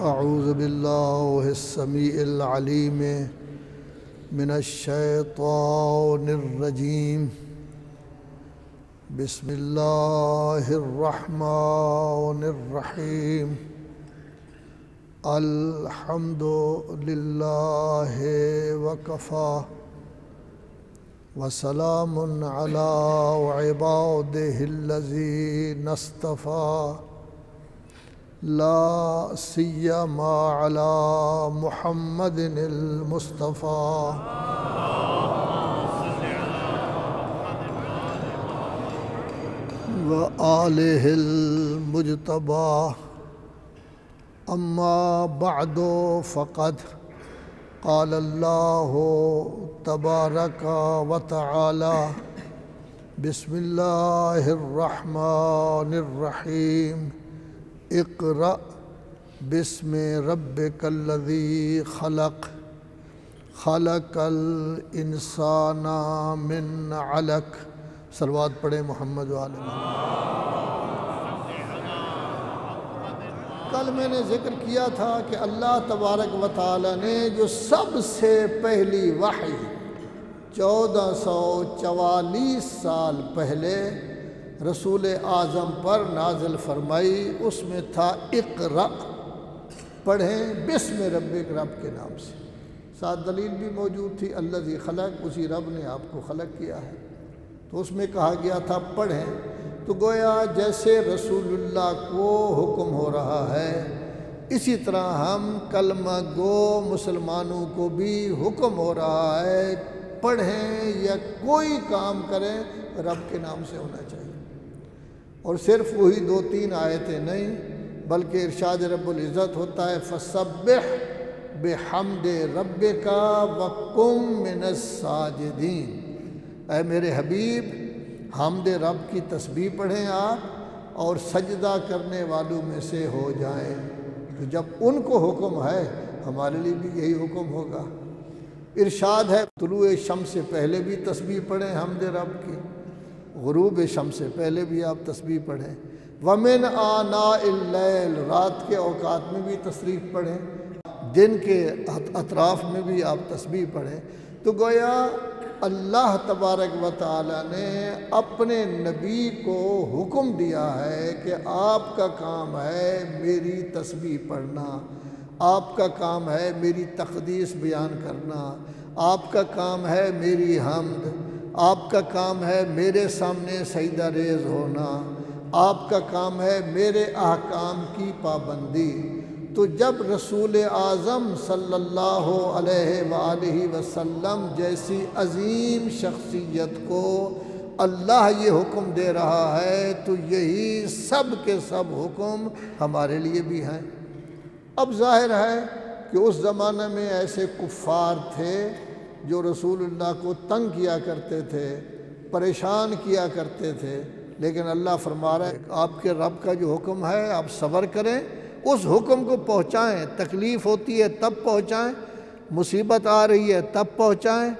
اعوذ باللہ السمیع العلیم من الشیطان الرجیم بسم اللہ الرحمن الرحیم الحمد للہ وکفی وسلام علی عبادہ الذین اصطفی لا سیما علی محمد المصطفى وآلہ المجتبى اما بعد فقد قال اللہ تبارک وتعالی بسم اللہ الرحمن الرحیم اقرأ بسم ربک الذی خلق خلق الانسان من علق۔ صلوات پڑھیں محمد و آل محمد۔ کل میں نے ذکر کیا تھا کہ اللہ تبارک و تعالی نے جو سب سے پہلی وحی 1444 سال پہلے رسول اعظم پر نازل فرمائی، اس میں تھا اقرأ، پڑھیں بسم ربک، رب کے نام سے۔ ساتھ دلیل بھی موجود تھی، الذی خلق، اسی رب نے آپ کو خلق کیا ہے، تو اس میں کہا گیا تھا پڑھیں۔ تو گویا جیسے رسول اللہ کو حکم ہو رہا ہے، اسی طرح ہم کلمہ گو مسلمانوں کو بھی حکم ہو رہا ہے، پڑھیں یا کوئی کام کریں رب کے نام سے ہونا چاہیے۔ اور صرف وہی 2-3 آیتیں نہیں، بلکہ ارشاد رب العزت ہوتا ہے فَسَبِّحْ بِحَمْدِ رَبِّكَ وَكُن مِّنَ السَّاجِدِينَ۔ اے میرے حبیب، حمد رب کی تسبیح پڑھیں آپ اور سجدہ کرنے والوں میں سے ہو جائیں۔ تو جب ان کو حکم ہے، ہمارے لیے بھی یہی حکم ہوگا۔ ارشاد ہے طلوع شمس سے پہلے بھی تسبیح پڑھیں حمد رب کی، غروب شمس سے پہلے بھی آپ تسبیح پڑھیں، وَمِنْ آنَاءِ اللَّيْلِ، رات کے اوقات میں بھی تسبیح پڑھیں، دن کے اطراف میں بھی آپ تسبیح پڑھیں۔ تو گویا اللہ تبارک و تعالی نے اپنے نبی کو حکم دیا ہے کہ آپ کا کام ہے میری تسبیح پڑھنا، آپ کا کام ہے میری تقدیس بیان کرنا، آپ کا کام ہے میری حمد، آپ کا کام ہے میرے سامنے سجدہ ریز ہونا، آپ کا کام ہے میرے احکام کی پابندی۔ تو جب رسول اعظم صلی اللہ علیہ وآلہ وسلم جیسی عظیم شخصیت کو اللہ یہ حکم دے رہا ہے، تو یہی سب کے سب حکم ہمارے لیے بھی ہیں۔ اب ظاہر ہے کہ اس زمانے میں ایسے کفار تھے جو رسول اللہ کو تنگ کیا کرتے تھے، پریشان کیا کرتے تھے، لیکن اللہ فرما رہا ہے آپ کے رب کا جو حکم ہے آپ صبر کریں، اس حکم کو پہنچائیں۔ تکلیف ہوتی ہے تب پہنچائیں، مصیبت آ رہی ہے تب پہنچائیں،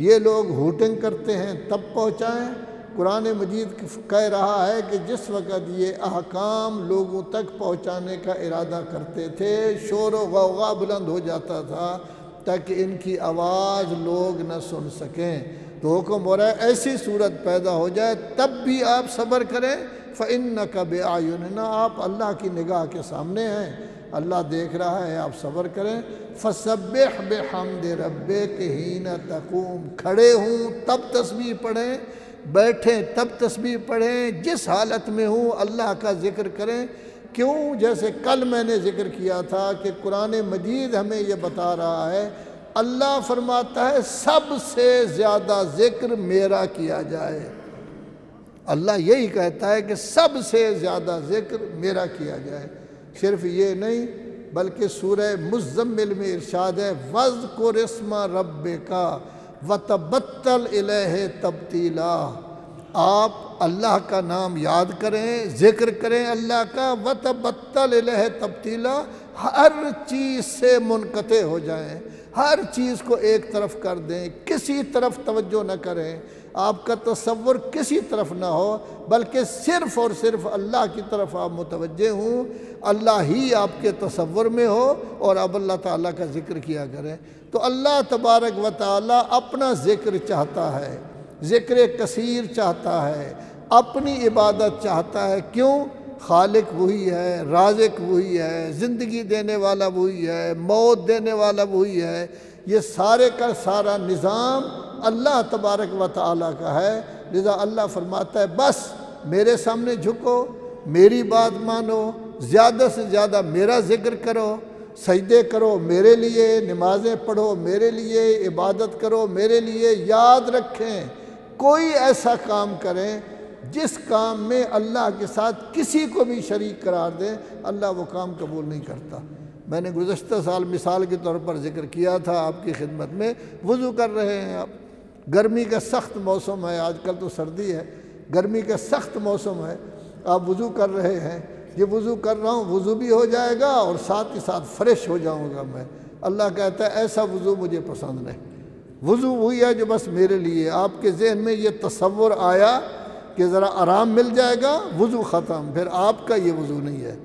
یہ لوگ ہوٹنگ کرتے ہیں تب پہنچائیں۔ قرآن مجید کہہ رہا ہے کہ جس وقت یہ احکام لوگوں تک پہنچانے کا ارادہ کرتے تھے، شور و غوغا بلند ہو جاتا تھا تاکہ ان کی آواز لوگ نہ سن سکیں۔ تو حکم ہو رہا ہے ایسی صورت پیدا ہو جائے تب بھی آپ صبر کریں، فَإِنَّكَ بِأَعْيُنِنَا، آپ اللہ کی نگاہ کے سامنے ہیں، اللہ دیکھ رہا ہے، آپ صبر کریں۔ فَسَبِّحْ بِحَمْدِ رَبِّكَ حِينَ تَقُومُ، کھڑے ہوں تب تسبیح پڑھیں، بیٹھیں تب تسبیح پڑھیں، جس حالت میں ہوں اللہ کا ذکر کریں۔ کیوں؟ جیسے کل میں نے ذکر کیا تھا کہ قرآن مجید ہمیں یہ بتا رہا ہے، اللہ فرماتا ہے سب سے زیادہ ذکر میرا کیا جائے۔ اللہ یہی کہتا ہے کہ سب سے زیادہ ذکر میرا کیا جائے۔ صرف یہ نہیں بلکہ سورہ مزمل میں ارشاد ہے وَاذْكُرِ اسْمَ رَبِّكَ وَتَبَتَّلْ إِلَيْهِ تَبْتِيلًا، آپ اللہ کا نام یاد کریں، ذکر کریں اللہ کا، وَتَبَتَّلْ إِلَيْهِ تَبْتِيلًا، ہر چیز سے منقطع ہو جائیں، ہر چیز کو ایک طرف کر دیں، کسی طرف توجہ نہ کریں، آپ کا تصور کسی طرف نہ ہو بلکہ صرف اور صرف اللہ کی طرف آپ متوجہ ہوں، اللہ ہی آپ کے تصور میں ہو اور آپ اللہ تعالیٰ کا ذکر کیا کریں۔ تو اللہ تبارک و تعالیٰ اپنا ذکر چاہتا ہے، ذکر کثیر چاہتا ہے، اپنی عبادت چاہتا ہے۔ کیوں؟ خالق وہی ہے، رازق وہی ہے، زندگی دینے والا وہی ہے، موت دینے والا وہی ہے۔ یہ سارے کا سارا نظام اللہ تبارک و تعالیٰ کا ہے، لذا اللہ فرماتا ہے بس میرے سامنے جھکو، میری بات مانو، زیادہ سے زیادہ میرا ذکر کرو، سجدے کرو میرے لیے، نمازیں پڑھو میرے لیے، عبادت کرو میرے لیے۔ یاد رکھیں کوئی ایسا کام کریں جس کام میں اللہ کے ساتھ کسی کو بھی شریک قرار دیں، اللہ وہ کام قبول نہیں کرتا۔ میں نے گزشتہ سال مثال کے طور پر ذکر کیا تھا آپ کی خدمت میں، وضو کر رہے ہیں آپ، گرمی کا سخت موسم ہے، آج کل تو سردی ہے، گرمی کا سخت موسم ہے، آپ وضو کر رہے ہیں، یہ وضو کر رہا ہوں، وضو بھی ہو جائے گا اور ساتھ ہی ساتھ فریش ہو جاؤں گا میں۔ اللہ کہتا ہے ایسا وضو مجھے پسند نہیں، وضو وہی ہے جو بس میرے لیے۔ آپ کے ذہن میں یہ تصور آیا کہ ذرا آرام مل جائے گا، وضو ختم، پھر آپ کا یہ وضو نہیں ہے۔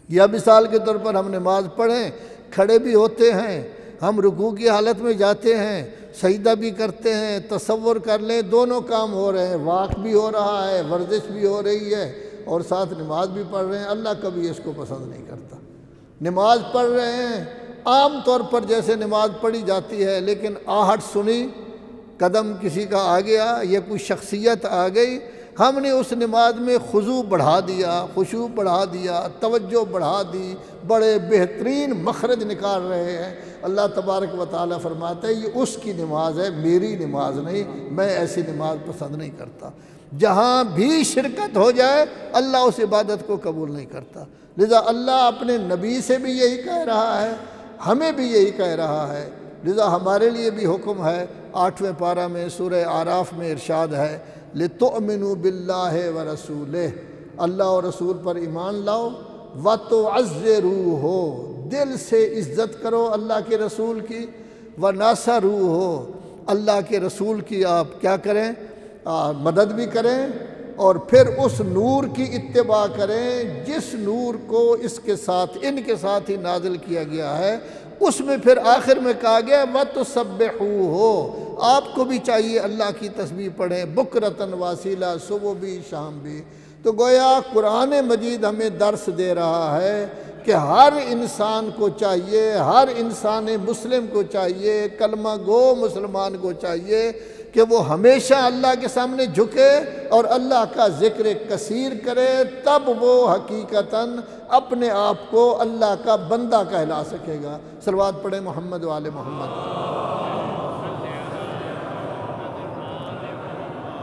یا مثال کے طور پر ہم نماز پڑھیں، کھڑے بھی ہوتے ہیں، ہم رکوع کی حالت میں جاتے ہیں، سجدہ بھی کرتے ہیں، تصور کر لیں دونوں کام ہو رہے ہیں، واک بھی ہو رہا ہے، ورزش بھی ہو رہی ہے اور ساتھ نماز بھی پڑھ رہے ہیں، اللہ کبھی اس کو پسند نہیں کرتا۔ نماز پڑھ رہے ہیں، عام طور پر جیسے نماز پڑھی جاتی ہے، لیکن آہٹ سنی، قدم کسی کا آ گیا یا کوئی شخصیت آ گئی، ہم نے اس نماز میں خضوع بڑھا دیا، خشوع بڑھا دیا، توجہ بڑھا دی، بڑے بہترین مخرج نکال رہے ہیں۔ اللہ تبارک و تعالیٰ فرماتا ہے یہ اس کی نماز ہے، میری نماز نہیں، میں ایسی نماز پسند نہیں کرتا۔ جہاں بھی شرکت ہو جائے اللہ اس عبادت کو قبول نہیں کرتا۔ لذا اللہ اپنے نبی سے بھی یہی کہہ رہا ہے، ہمیں بھی یہی کہہ رہا ہے، لذا ہمارے لیے بھی حکم ہے۔ 8ویں پارہ میں سورہ اعراف میں ارشاد ہے لِتُؤْمِنُوا بِاللَّهِ وَرَسُولِهِ، اللہ اور رسول پر ایمان لاؤ، وَتُعَزِّرُوهُ، دل سے عزت کرو اللہ کے رسول کی، وَنَاصَرُوهُ، اللہ کے رسول کی آپ کیا کریں؟ مدد بھی کریں، اور پھر اس نور کی اتباع کریں جس نور کو اس کے ساتھ ان کے ساتھ ہی نازل کیا گیا ہے۔ اس میں پھر آخر میں کہا گیا وَتُسَبِّحُوهُ، آپ کو بھی چاہیے اللہ کی تسبیح پڑھیں بکرتاً واسیلہ، صبح بھی شام بھی۔ تو گویا قرآن مجید ہمیں درس دے رہا ہے کہ ہر انسان کو چاہیے، ہر انسان مسلم کو چاہیے، کلمہ گو مسلمان کو چاہیے کہ وہ ہمیشہ اللہ کے سامنے جھکے اور اللہ کا ذکر کثیر کرے، تب وہ حقیقتاً اپنے آپ کو اللہ کا بندہ کہلا سکے گا۔ صلوات پڑھیں محمد و آل محمد۔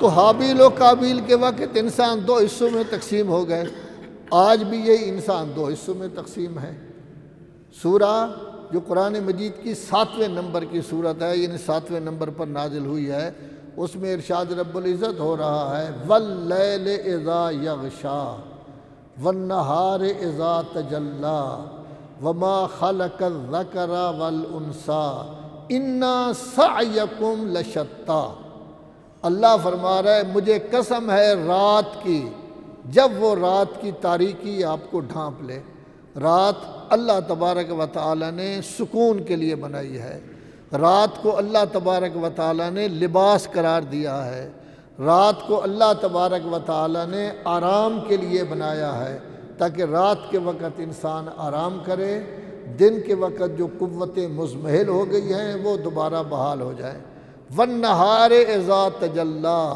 تو حابیل و قابیل کے وقت انسان 2 حصوں میں تقسیم ہو گئے، آج بھی یہی انسان 2 حصوں میں تقسیم ہے۔ سورہ جو قرآن مجید کی 7ویں نمبر کی صورت ہے، یعنی 7ویں نمبر پر نازل ہوئی ہے، اس میں ارشاد رب العزت ہو رہا ہے وَاللَّيْلِ إِذَا يَغْشَىٰ وَالنَّهَارِ إِذَا تَجَلَّىٰ وَمَا خَلَقَ الذَّكَرَ وَالْأُنثَىٰ إِنَّ سَعْيَكُمْ لَشَتَّىٰ۔ اللہ فرما رہا ہے مجھے قسم ہے رات کی، جب وہ رات کی تاریکی آپ کو ڈھانپ لے۔ رات اللہ تبارک و تعالیٰ نے سکون کے لیے بنائی ہے، رات کو اللہ تبارک و تعالیٰ نے لباس قرار دیا ہے، رات کو اللہ تبارک و تعالیٰ نے آرام کے لیے بنایا ہے تاکہ رات کے وقت انسان آرام کرے، دن کے وقت جو قوتیں مزمحل ہو گئی ہیں وہ دوبارہ بحال ہو جائیں۔ وَالنَّهَارِ إِذَا تَجَلَّىٰ،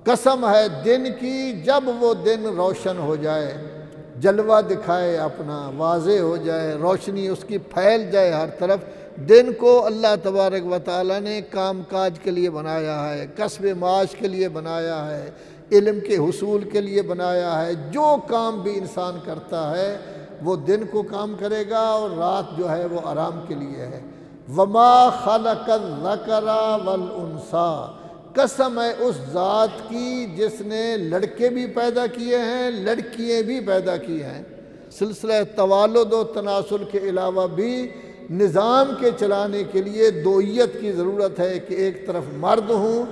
قسم ہے دن کی جب وہ دن روشن ہو جائے، جلوہ دکھائے اپنا، واضح ہو جائے، روشنی اس کی پھیل جائے ہر طرف۔ دن کو اللہ تبارک و تعالیٰ نے کام کاج کے لیے بنایا ہے، کسب معاش کے لیے بنایا ہے، علم کے حصول کے لیے بنایا ہے۔ جو کام بھی انسان کرتا ہے وہ دن کو کام کرے گا اور رات جو ہے وہ آرام کے لیے ہے۔ وَمَا خَلَقَ الذَّكَرَ وَالْأُنثَىٰ، قسم ہے اس ذات کی جس نے لڑکے بھی پیدا کیے ہیں لڑکیاں بھی پیدا کی ہیں۔ سلسلہ توالد و تناسل کے علاوہ بھی نظام کے چلانے کے لیے دوئیت کی ضرورت ہے کہ ایک طرف مرد ہوں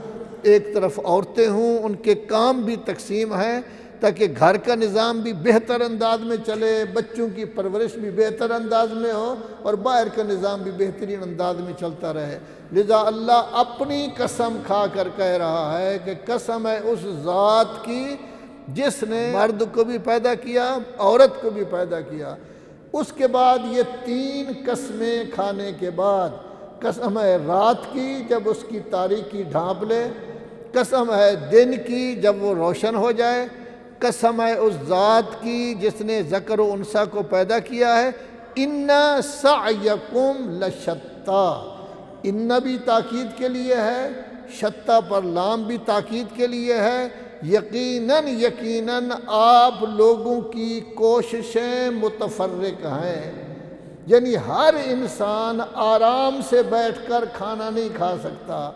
ایک طرف عورتیں ہوں، ان کے کام بھی تقسیم ہیں تاکہ گھر کا نظام بھی بہتر انداز میں چلے، بچوں کی پرورش بھی بہتر انداز میں ہو، اور باہر کا نظام بھی بہترین انداز میں چلتا رہے۔ لذا اللہ اپنی قسم کھا کر کہہ رہا ہے کہ قسم ہے اس ذات کی جس نے مرد کو بھی پیدا کیا، عورت کو بھی پیدا کیا۔ اس کے بعد یہ 3 قسمیں کھانے کے بعد قسم ہے رات کی جب اس کی تاریکی ڈھانپ لے، قسم ہے دن کی جب وہ روشن ہو جائے، قسم ہے اس ذات کی جس نے ذکر و انثیٰ کو پیدا کیا ہے۔ ان سعیکم لشتی، ان بھی تاکید کے لیے ہے، شتی پر لام بھی تاکید کے لیے ہے۔ یقیناً یقیناً آپ لوگوں کی کوششیں متفرق ہیں، یعنی ہر انسان آرام سے بیٹھ کر کھانا نہیں کھا سکتا،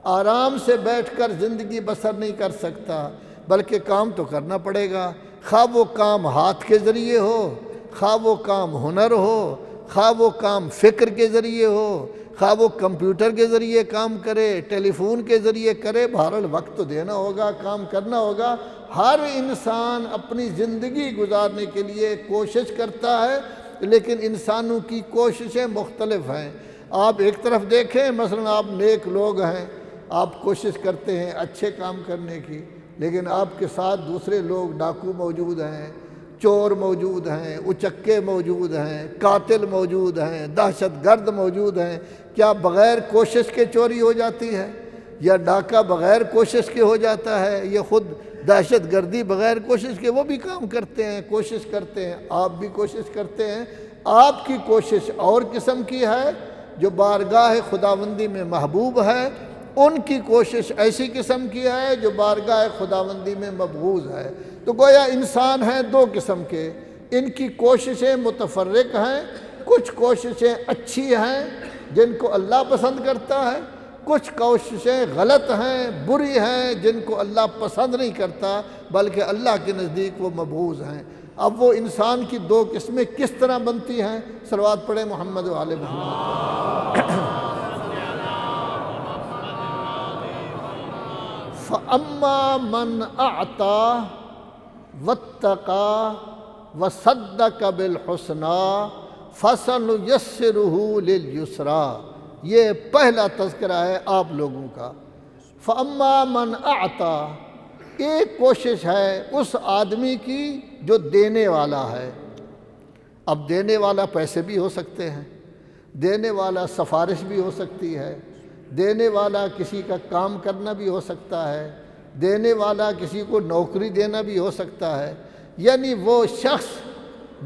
آرام سے بیٹھ کر زندگی بسر نہیں کر سکتا، بلکہ کام تو کرنا پڑے گا، خواہ وہ کام ہاتھ کے ذریعے ہو، خواہ وہ کام ہنر ہو، خواہ وہ کام فکر کے ذریعے ہو، خواہ وہ کمپیوٹر کے ذریعے کام کرے، ٹیلی فون کے ذریعے کرے، بہرحال وقت تو دینا ہوگا، کام کرنا ہوگا۔ ہر انسان اپنی زندگی گزارنے کے لیے کوشش کرتا ہے، لیکن انسانوں کی کوششیں مختلف ہیں۔ آپ ایک طرف دیکھیں، مثلا آپ نیک لوگ ہیں، آپ کوشش کرتے ہیں اچھے کام کرنے کی، لیکن آپ کے ساتھ دوسرے لوگ ڈاکو موجود ہیں، چور موجود ہیں، اچکے موجود ہیں، قاتل موجود ہیں، دہشت گرد موجود ہیں۔ کیا بغیر کوشش کے چوری ہو جاتی ہے؟ یا ڈاکہ بغیر کوشش کے ہو جاتا ہے؟ یہ خود دہشت گردی بغیر کوشش کے، وہ بھی کام کرتے ہیں، کوشش کرتے ہیں، آپ بھی کوشش کرتے ہیں۔ آپ کی کوشش اور قسم کی ہے، جو بارگاہ خداوندی میں محبوب ہے، ان کی کوشش ایسی قسم کی ہے جو بارگاہ خداوندی میں مبغوض ہے۔ تو گویا انسان ہیں 2 قسم کے، ان کی کوششیں متفرق ہیں، کچھ کوششیں اچھی ہیں جن کو اللہ پسند کرتا ہے، کچھ کوششیں غلط ہیں، بری ہیں، جن کو اللہ پسند نہیں کرتا بلکہ اللہ کے نزدیک وہ مبغوض ہیں۔ اب وہ انسان کی 2 قسمیں کس طرح بنتی ہیں؟ صلوات پڑھیں محمد و آل محمد۔ فَأَمَّا مَنْ أَعْطَى وَاتَّقَى وَصَدَّقَ بِالْحُسْنَى فَسَنُيَسِّرُهُ لِلْيُسْرَى، یہ پہلا تذکرہ ہے آپ لوگوں کا۔ فَأَمَّا مَنْ أَعْطَى، ایک کوشش ہے اس آدمی کی جو دینے والا ہے۔ اب دینے والا پیسے بھی ہو سکتے ہیں، دینے والا سفارش بھی ہو سکتی ہے، دینے والا کسی کا کام کرنا بھی ہو سکتا ہے، دینے والا کسی کو نوکری دینا بھی ہو سکتا ہے۔ یعنی وہ شخص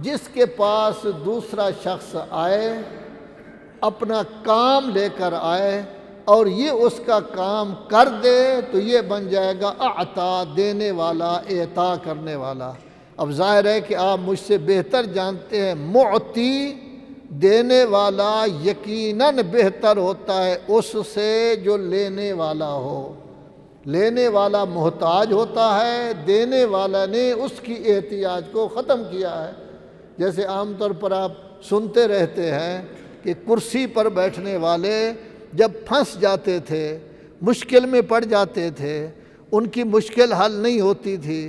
جس کے پاس دوسرا شخص آئے، اپنا کام لے کر آئے اور یہ اس کا کام کر دے تو یہ بن جائے گا اعطا، دینے والا، اعطا کرنے والا۔ اب ظاہر ہے کہ آپ مجھ سے بہتر جانتے ہیں، معطی دینے والا یقیناً بہتر ہوتا ہے اس سے جو لینے والا ہو۔ لینے والا محتاج ہوتا ہے، دینے والا نے اس کی احتیاج کو ختم کیا ہے۔ جیسے عام طور پر آپ سنتے رہتے ہیں کہ کرسی پر بیٹھنے والے جب پھنس جاتے تھے، مشکل میں پڑ جاتے تھے، ان کی مشکل حل نہیں ہوتی تھی،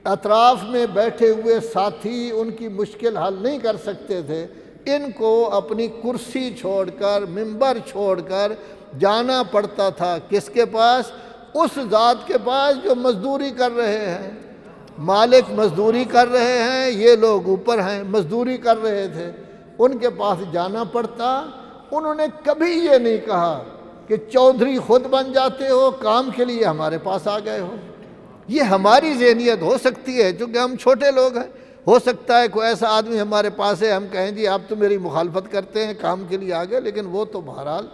اطراف میں بیٹھے ہوئے ساتھی ان کی مشکل حل نہیں کر سکتے تھے، ان کو اپنی کرسی چھوڑ کر، منبر چھوڑ کر جانا پڑتا تھا کس کے پاس؟ اس ذات کے پاس جو مزدوری کر رہے ہیں۔ مالک مزدوری کر رہے ہیں، یہ لوگ اوپر ہیں مزدوری کر رہے تھے، ان کے پاس جانا پڑتا۔ انہوں نے کبھی یہ نہیں کہا کہ چودھری خود بن جاتے ہو، کام کے لیے ہمارے پاس آ گئے ہو۔ یہ ہماری ذہنیت ہو سکتی ہے چونکہ ہم چھوٹے لوگ ہیں، ہو سکتا ہے کوئی ایسا آدمی ہمارے پاس ہے، ہم کہیں جی آپ تو میری مخالفت کرتے ہیں، کام کے لیے آگے، لیکن وہ تو بہرحال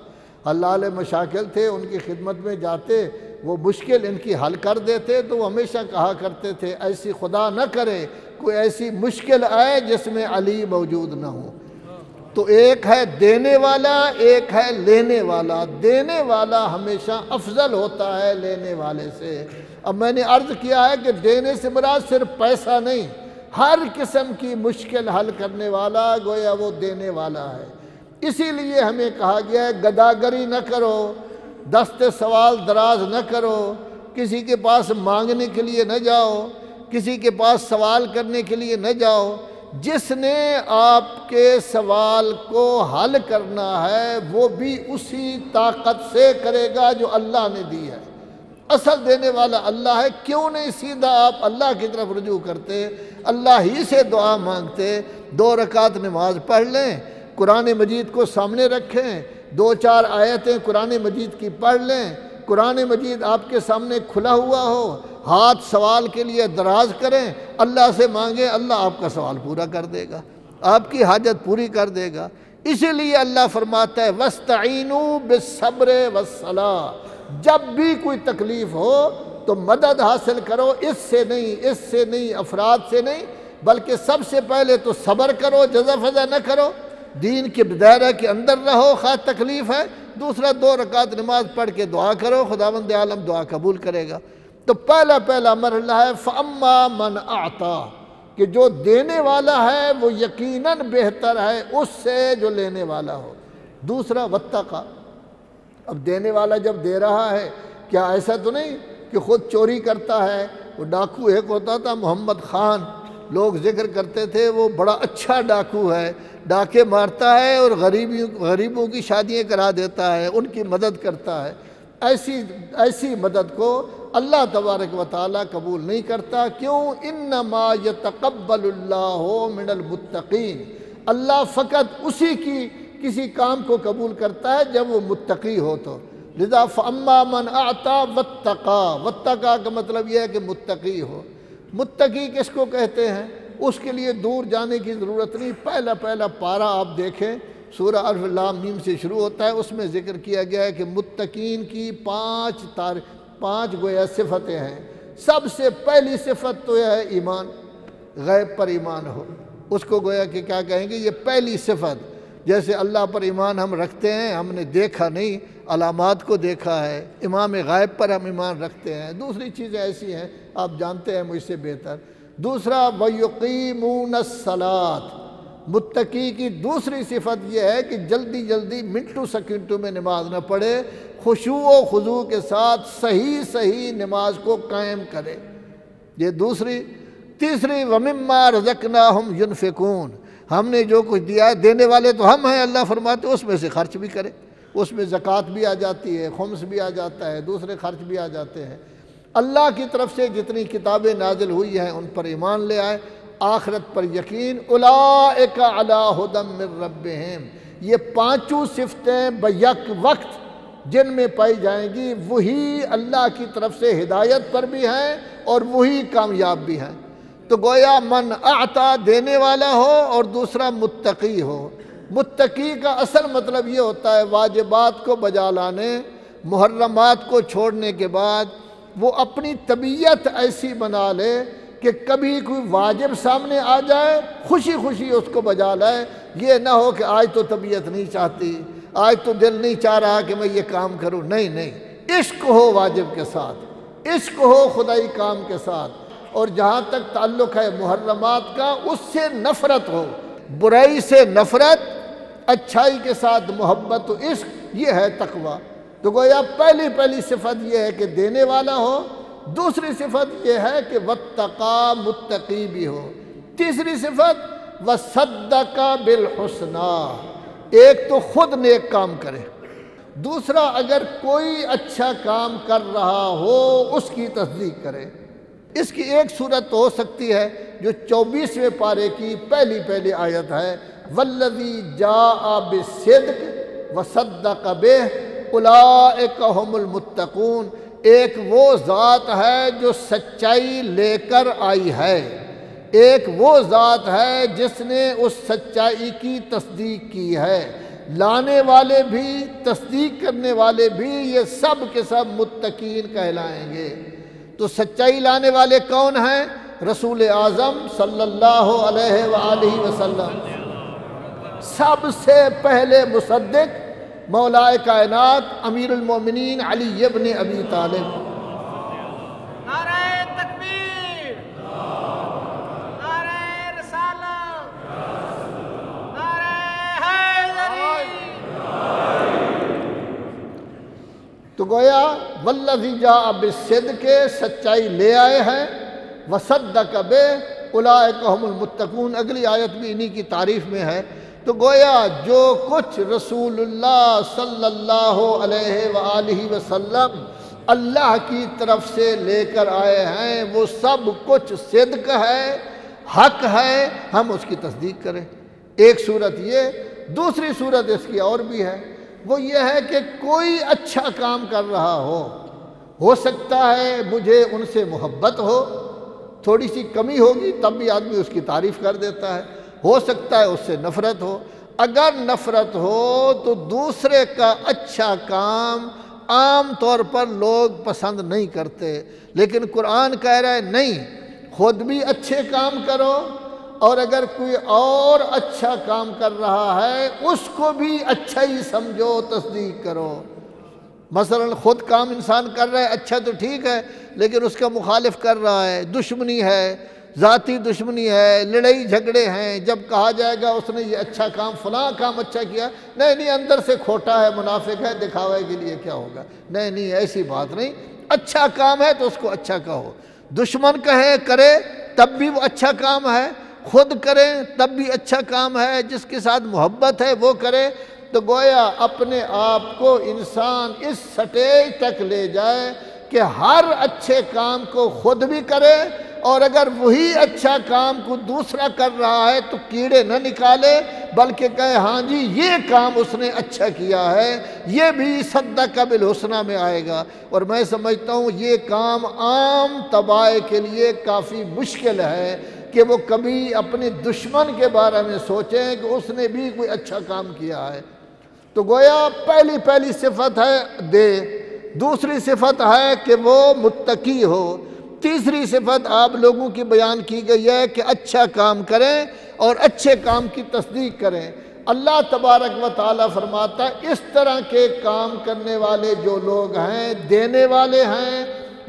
اللہ علیہ مشاکل تھے، ان کی خدمت میں جاتے، وہ مشکل ان کی حل کر دیتے، تو وہ ہمیشہ کہا کرتے تھے ایسی خدا نہ کرے کوئی ایسی مشکل آئے جس میں علی موجود نہ ہو۔ تو ایک ہے دینے والا، ایک ہے لینے والا۔ دینے والا ہمیشہ افضل ہوتا ہے لینے والے سے۔ اب میں نے عرض کیا ہے کہ دینے سے مراد صرف پیسہ نہیں، ہر قسم کی مشکل حل کرنے والا گویا وہ دینے والا ہے۔ اسی لیے ہمیں کہا گیا ہے گداگری نہ کرو، دست سوال دراز نہ کرو، کسی کے پاس مانگنے کے لیے نہ جاؤ، کسی کے پاس سوال کرنے کے لیے نہ جاؤ۔ جس نے آپ کے سوال کو حل کرنا ہے وہ بھی اسی طاقت سے کرے گا جو اللہ نے دی ہے۔ اصل دینے والا اللہ ہے، کیوں نہیں سیدھا آپ اللہ کی طرف رجوع کرتے، اللہ ہی سے دعا مانگتے؟ 2 رکعت نماز پڑھ لیں، قرآن مجید کو سامنے رکھیں، 2-4 آیتیں قرآن مجید کی پڑھ لیں، قرآن مجید آپ کے سامنے کھلا ہوا ہو، ہاتھ سوال کے لیے دراز کریں، اللہ سے مانگیں، اللہ آپ کا سوال پورا کر دے گا، آپ کی حاجت پوری کر دے گا۔ اسی لیے اللہ فرماتا ہے وَاسْتَعِینُوا بِالصَّبْرِ وَالصَّلَاةِ، جب بھی کوئی تکلیف ہو تو مدد حاصل کرو، اس سے نہیں، افراد سے نہیں، بلکہ سب سے پہلے تو صبر کرو، جزا فضا نہ کرو، دین کے دائرہ کے اندر رہو، خواہ تکلیف ہے۔ دوسرا 2 رکعت نماز پڑھ کے دعا کرو، خداوند عالم دعا قبول کرے گا۔ تو پہلا مرحلہ ہے فَأَمَّا مَنْ أَعْطَى، کہ جو دینے والا ہے وہ یقیناً بہتر ہے اس سے جو لینے والا ہو۔ دوسرا وَاتَّقَى، اب دینے والا جب دے رہا ہے، کیا ایسا تو نہیں کہ خود چوری کرتا ہے؟ وہ ڈاکو ایک ہوتا تھا محمد خان، لوگ ذکر کرتے تھے وہ بڑا اچھا ڈاکو ہے، ڈاکے مارتا ہے اور غریبوں کی شادیاں کرا دیتا ہے، ان کی مدد کرتا ہے۔ ایسی مدد کو اللہ تبارک و تعالیٰ قبول نہیں کرتا۔ کیوں؟ انما یتقبل اللہ من المتقین، اللہ فقط اسی کی کسی کام کو قبول کرتا ہے جب وہ متقی ہو تو۔ لذا فاما من اعطى واتقى، واتقى کا مطلب یہ ہے کہ متقی ہو۔ متقی کس کو کہتے ہیں؟ اس کے لیے دور جانے کی ضرورت نہیں، پہلا پارہ آپ دیکھیں، سورہ الف لام میم سے شروع ہوتا ہے، اس میں ذکر کیا گیا ہے کہ متقین کی 5 گویا صفتیں ہیں۔ سب سے پہلی صفت تو یہ ہے ایمان، غیب پر ایمان ہو، اس کو گویا کہ کیا کہیں گے، یہ پہلی صفت۔ جیسے اللہ پر ایمان ہم رکھتے ہیں، ہم نے دیکھا نہیں، علامات کو دیکھا ہے، امام غائب پر ہم ایمان رکھتے ہیں، دوسری چیزیں ایسی ہیں آپ جانتے ہیں مجھ سے بہتر۔ دوسرا وَيُقِيمُونَ الصَّلَاةَ، متقی کی دوسری صفت یہ ہے کہ جلدی منٹوں سیکنڈوں میں نماز نہ پڑھے، خشوع و خضوع کے ساتھ صحیح نماز کو قائم کرے، یہ دوسری۔ تیسری وَمِمَّا رَزَقْنَاهُمْ يُنْفِقُونَ، ہم نے جو کچھ دیا ہے، دینے والے تو ہم ہیں، اللہ فرماتے ہیں اس میں سے خرچ بھی کرے، اس میں زکوٰۃ بھی آ جاتی ہے، خمس بھی آ جاتا ہے، دوسرے خرچ بھی آ جاتے ہیں۔ اللہ کی طرف سے جتنی کتابیں نازل ہوئی ہیں ان پر ایمان لے آئے، آخرت پر یقین۔ اولئک علی ھدی من ربہم، یہ 5 صفتیں بیک وقت جن میں پائی جائیں گی، وہی اللہ کی طرف سے ہدایت پر بھی ہیں اور وہی کامیاب بھی ہیں۔ تو گویا من اعطا دینے والا ہو اور دوسرا متقی ہو۔ متقی کا اصل مطلب یہ ہوتا ہے واجبات کو بجا لانے، محرمات کو چھوڑنے کے بعد وہ اپنی طبیعت ایسی بنا لے کہ کبھی کوئی واجب سامنے آ جائے خوشی اس کو بجا لائے، یہ نہ ہو کہ آج تو طبیعت نہیں چاہتی، آج تو دل نہیں چاہ رہا کہ میں یہ کام کروں، نہیں، عشق ہو واجب کے ساتھ، عشق ہو خدائی کام کے ساتھ، اور جہاں تک تعلق ہے محرمات کا اس سے نفرت ہو، برائی سے نفرت، اچھائی کے ساتھ محبت و عشق، یہ ہے تقویٰ۔ تو گویا پہلی صفت یہ ہے کہ دینے والا ہو، دوسری صفت یہ ہے کہ واتقا، متقی بھی ہو، تیسری صفت وصدق بالحسنى، ایک تو خود نیک کام کرے، دوسرا اگر کوئی اچھا کام کر رہا ہو اس کی تصدیق کرے۔ اس کی ایک صورت تو ہو سکتی ہے جو 24ویں پارے کی پہلی آیت ہے، والذی جاء بالصدق وصدق بہ اولئک ھم المتقون، ایک وہ ذات ہے جو سچائی لے کر آئی ہے، ایک وہ ذات ہے جس نے اس سچائی کی تصدیق کی ہے، لانے والے بھی تصدیق کرنے والے بھی یہ سب کے سب متقین کہلائیں گے۔ تو سچائی لانے والے کون ہیں؟ رسول اعظم صلی اللہ علیہ وآلہ وسلم، سب سے پہلے مصدق مولا کائنات امیر المومنین علی ابن ابی طالب۔ نعرہ تکبیر، نعرہ رسالت، نعرہ حیدری۔ گویا والذی جاء بالصدق، سچائی لے آئے ہیں، وصدق بہ اولئک ھم المتقون، اگلی آیت بھی انہی کی تعریف میں ہے۔ تو گویا جو کچھ رسول اللہ صلی اللہ علیہ وآلہ وسلم اللہ کی طرف سے لے کر آئے ہیں وہ سب کچھ صدق ہے، حق ہے، ہم اس کی تصدیق کریں۔ ایک صورت یہ، دوسری صورت اس کی اور بھی ہے، وہ یہ ہے کہ کوئی اچھا کام کر رہا ہو سکتا ہے مجھے ان سے محبت ہو، تھوڑی سی کمی ہوگی تب بھی آدمی اس کی تعریف کر دیتا ہے، ہو سکتا ہے اس سے نفرت ہو۔ اگر نفرت ہو تو دوسرے کا اچھا کام عام طور پر لوگ پسند نہیں کرتے، لیکن قرآن کہہ رہا ہے نہیں، خود بھی اچھے کام کرو، اور اگر کوئی اور اچھا کام کر رہا ہے اس کو بھی اچھا ہی سمجھو، تصدیق کرو۔ مثلا خود کام انسان کر رہا ہے اچھا تو ٹھیک ہے، لیکن اس کا مخالف کر رہا ہے، دشمنی ہے، ذاتی دشمنی ہے، لڑائی جھگڑے ہیں، جب کہا جائے گا اس نے یہ اچھا کام فلاں کام اچھا کیا، نہیں اندر سے کھوٹا ہے، منافق ہے، دکھاوے کے لیے کیا ہوگا، نہیں ایسی بات نہیں، اچھا کام ہے تو اس کو اچھا کہو، دشمن کہے کرے تب بھی وہ اچھا کام ہے، خود کریں تب بھی اچھا کام ہے، جس کے ساتھ محبت ہے وہ کرے۔ تو گویا اپنے آپ کو انسان اس سٹیج تک لے جائے کہ ہر اچھے کام کو خود بھی کرے، اور اگر وہی اچھا کام کو دوسرا کر رہا ہے تو کیڑے نہ نکالے، بلکہ کہے ہاں جی یہ کام اس نے اچھا کیا ہے، یہ بھی صدق بالحسنی میں آئے گا۔ اور میں سمجھتا ہوں یہ کام عام طبع کے لیے کافی مشکل ہے کہ وہ کبھی اپنے دشمن کے بارے میں سوچیں کہ اس نے بھی کوئی اچھا کام کیا ہے۔ تو گویا پہلی صفت ہے دے، دوسری صفت ہے کہ وہ متقی ہو، تیسری صفت آپ لوگوں کی بیان کی گئی ہے کہ اچھا کام کریں اور اچھے کام کی تصدیق کریں۔ اللہ تبارک و تعالیٰ فرماتا ہے اس طرح کے کام کرنے والے جو لوگ ہیں، دینے والے ہیں،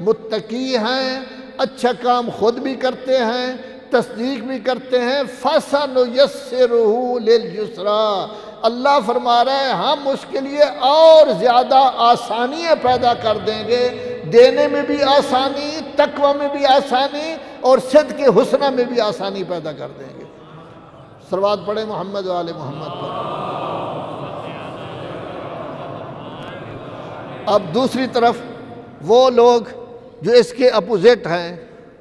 متقی ہیں، اچھا کام خود بھی کرتے ہیں، تصدیق بھی کرتے ہیں، فَسَنُيَسِّرُهُ لِلْيُسْرَىٰ، اللہ فرما رہا ہے ہم اس کے لیے اور زیادہ آسانیاں پیدا کر دیں گے، دینے میں بھی آسانی، تقوی میں بھی آسانی، اور صدق حسنہ میں بھی آسانی پیدا کر دیں گے۔ صلوات پڑھیں محمد و آل محمد پر۔ اب دوسری طرف وہ لوگ جو اس کے اپوزٹ ہیں،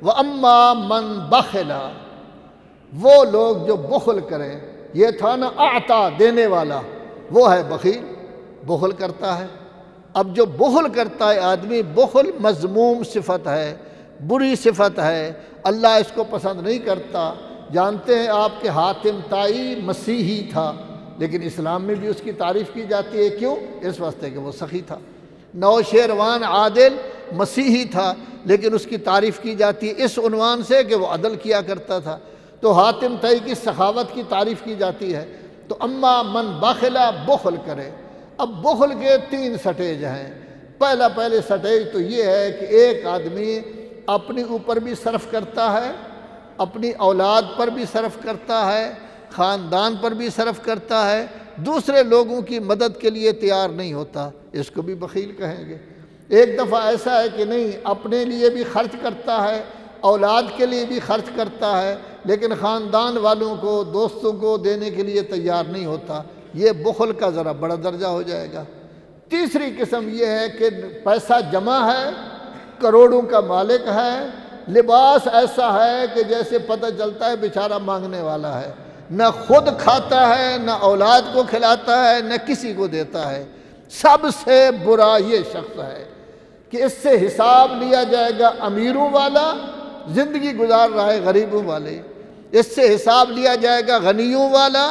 وَأَمَّا مَنْ بَخِلَ، وہ لوگ جو بخل کریں، یہ تھا نا اعطا دینے والا، وہ ہے بخیل، بخل کرتا ہے۔ اب جو بخل کرتا ہے آدمی، بخل مذموم صفت ہے، بری صفت ہے، اللہ اس کو پسند نہیں کرتا۔ جانتے ہیں آپ کے حاتم طائی مسیحی تھا، لیکن اسلام میں بھی اس کی تعریف کی جاتی ہے، کیوں؟ اس واسطے کہ وہ سخی تھا۔ نوشیروان عادل مسیحی تھا، لیکن اس کی تعریف کی جاتی ہے اس عنوان سے کہ وہ عدل کیا کرتا تھا۔ تو حاتم طائی کی سخاوت کی تعریف کی جاتی ہے۔ تو اما من بخلا، بخل کرے۔ اب بخل کے 3 سٹیج ہیں۔ پہلے سٹیج تو یہ ہے کہ ایک آدمی اپنے اوپر بھی صرف کرتا ہے، اپنی اولاد پر بھی صرف کرتا ہے، خاندان پر بھی صرف کرتا ہے، دوسرے لوگوں کی مدد کے لیے تیار نہیں ہوتا، اس کو بھی بخیل کہیں گے۔ ایک دفعہ ایسا ہے کہ نہیں، اپنے لیے بھی خرچ کرتا ہے، اولاد کے لیے بھی خرچ کرتا ہے، لیکن خاندان والوں کو، دوستوں کو دینے کے لیے تیار نہیں ہوتا، یہ بخل کا ذرا بڑا درجہ ہو جائے گا۔ تیسری قسم یہ ہے کہ پیسہ جمع ہے، کروڑوں کا مالک ہے، لباس ایسا ہے کہ جیسے پتہ چلتا ہے بیچارہ مانگنے والا ہے، نہ خود کھاتا ہے، نہ اولاد کو کھلاتا ہے، نہ کسی کو دیتا ہے۔ سب سے برا یہ شخص ہے کہ اس سے حساب لیا جائے گا امیروں والا، زندگی گزار رہا ہے غریبوں والے، اس سے حساب لیا جائے گا غنیوں والا،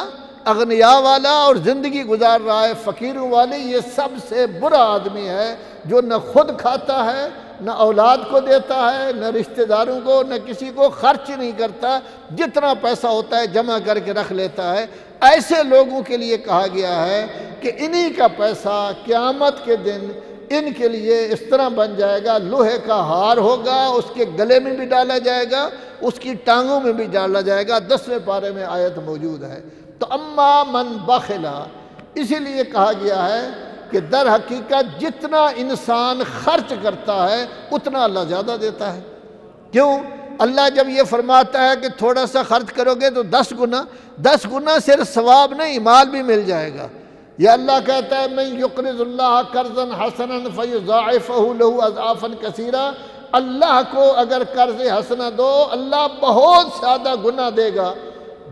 اغنیاء والا، اور زندگی گزار رہا ہے فقیروں والے۔ یہ سب سے برا آدمی ہے جو نہ خود کھاتا ہے، نہ اولاد کو دیتا ہے، نہ رشتہ داروں کو، نہ کسی کو خرچ نہیں کرتا، جتنا پیسہ ہوتا ہے جمع کر کے رکھ لیتا ہے۔ ایسے لوگوں کے لیے کہا گیا ہے کہ انہی کا پیسہ قیامت کے دن ان کے لیے اس طرح بن جائے گا، لوہے کا ہار ہوگا، اس کے گلے میں بھی ڈالا جائے گا، اس کی ٹانگوں میں بھی ڈالا جائے گا۔ 10ویں پارے میں آیت موجود ہے۔ تو اما من بخلا، اسی لیے کہا گیا ہے کہ در حقیقت جتنا انسان خرچ کرتا ہے اتنا اللہ زیادہ دیتا ہے۔ کیوں؟ اللہ جب یہ فرماتا ہے کہ تھوڑا سا خرچ کرو گے تو 10 گنا، 10 گنا صرف ثواب نہیں، مال بھی مل جائے گا۔ یا اللہ کہتا ہے من یقرض اللہ قرضا حسنا فیضاعفہ لہ اضعافا کثیرا، اللہ کو اگر قرض حسنہ دو اللہ بہت زیادہ گناہ دے گا،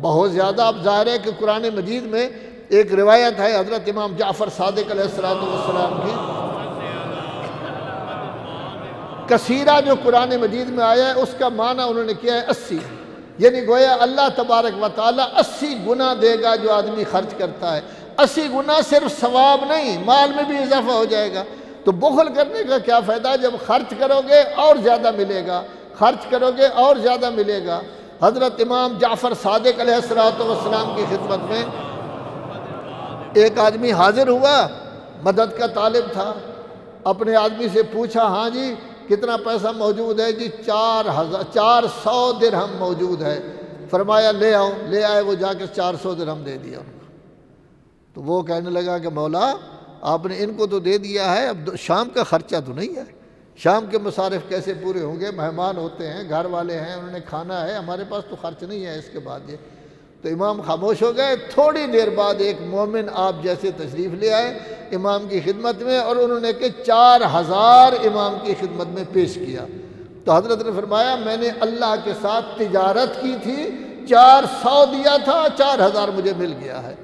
بہت زیادہ۔ اب ظاہر ہے کہ قرآن مجید میں ایک روایت ہے حضرت امام جعفر صادق علیہ السلام کی، کثیرہ جو قرآن مجید میں آیا ہے اس کا معنی انہوں نے کیا ہے 80، یعنی گویا اللہ تبارک و تعالیٰ 80 گنا دے گا جو آدمی خرچ کرتا ہے۔ 80 گنا صرف ثواب نہیں، مال میں بھی اضافہ ہو جائے گا۔ تو بخل کرنے کا کیا فائدہ جب خرچ کرو گے اور زیادہ ملے گا، خرچ کرو گے اور زیادہ ملے گا۔ حضرت امام جعفر صادق علیہ السلام کی خدمت میں ایک آدمی حاضر ہوا، مدد کا طالب تھا، اپنے آدمی سے پوچھا ہاں جی کتنا پیسہ موجود ہے؟ جی 400 درہم موجود ہے۔ فرمایا لے آؤ، لے آئے، وہ جا کے 400 درہم دے دیا ان کو۔ تو وہ کہنے لگا کہ مولا آپ نے ان کو تو دے دیا ہے، اب شام کا خرچہ تو نہیں ہے، شام کے مصارف کیسے پورے ہوں گے؟ مہمان ہوتے ہیں، گھر والے ہیں، انہوں نے کھانا ہے، ہمارے پاس تو خرچ نہیں ہے اس کے بعد یہ۔ تو امام خاموش ہو گئے۔ تھوڑی دیر بعد ایک مومن آپ جیسے تشریف لے آئے امام کی خدمت میں، اور انہوں نے کہ 4000 امام کی خدمت میں پیش کیا۔ تو حضرت نے فرمایا میں نے اللہ کے ساتھ تجارت کی تھی، 400 دیا تھا، 4000 مجھے مل گیا ہے۔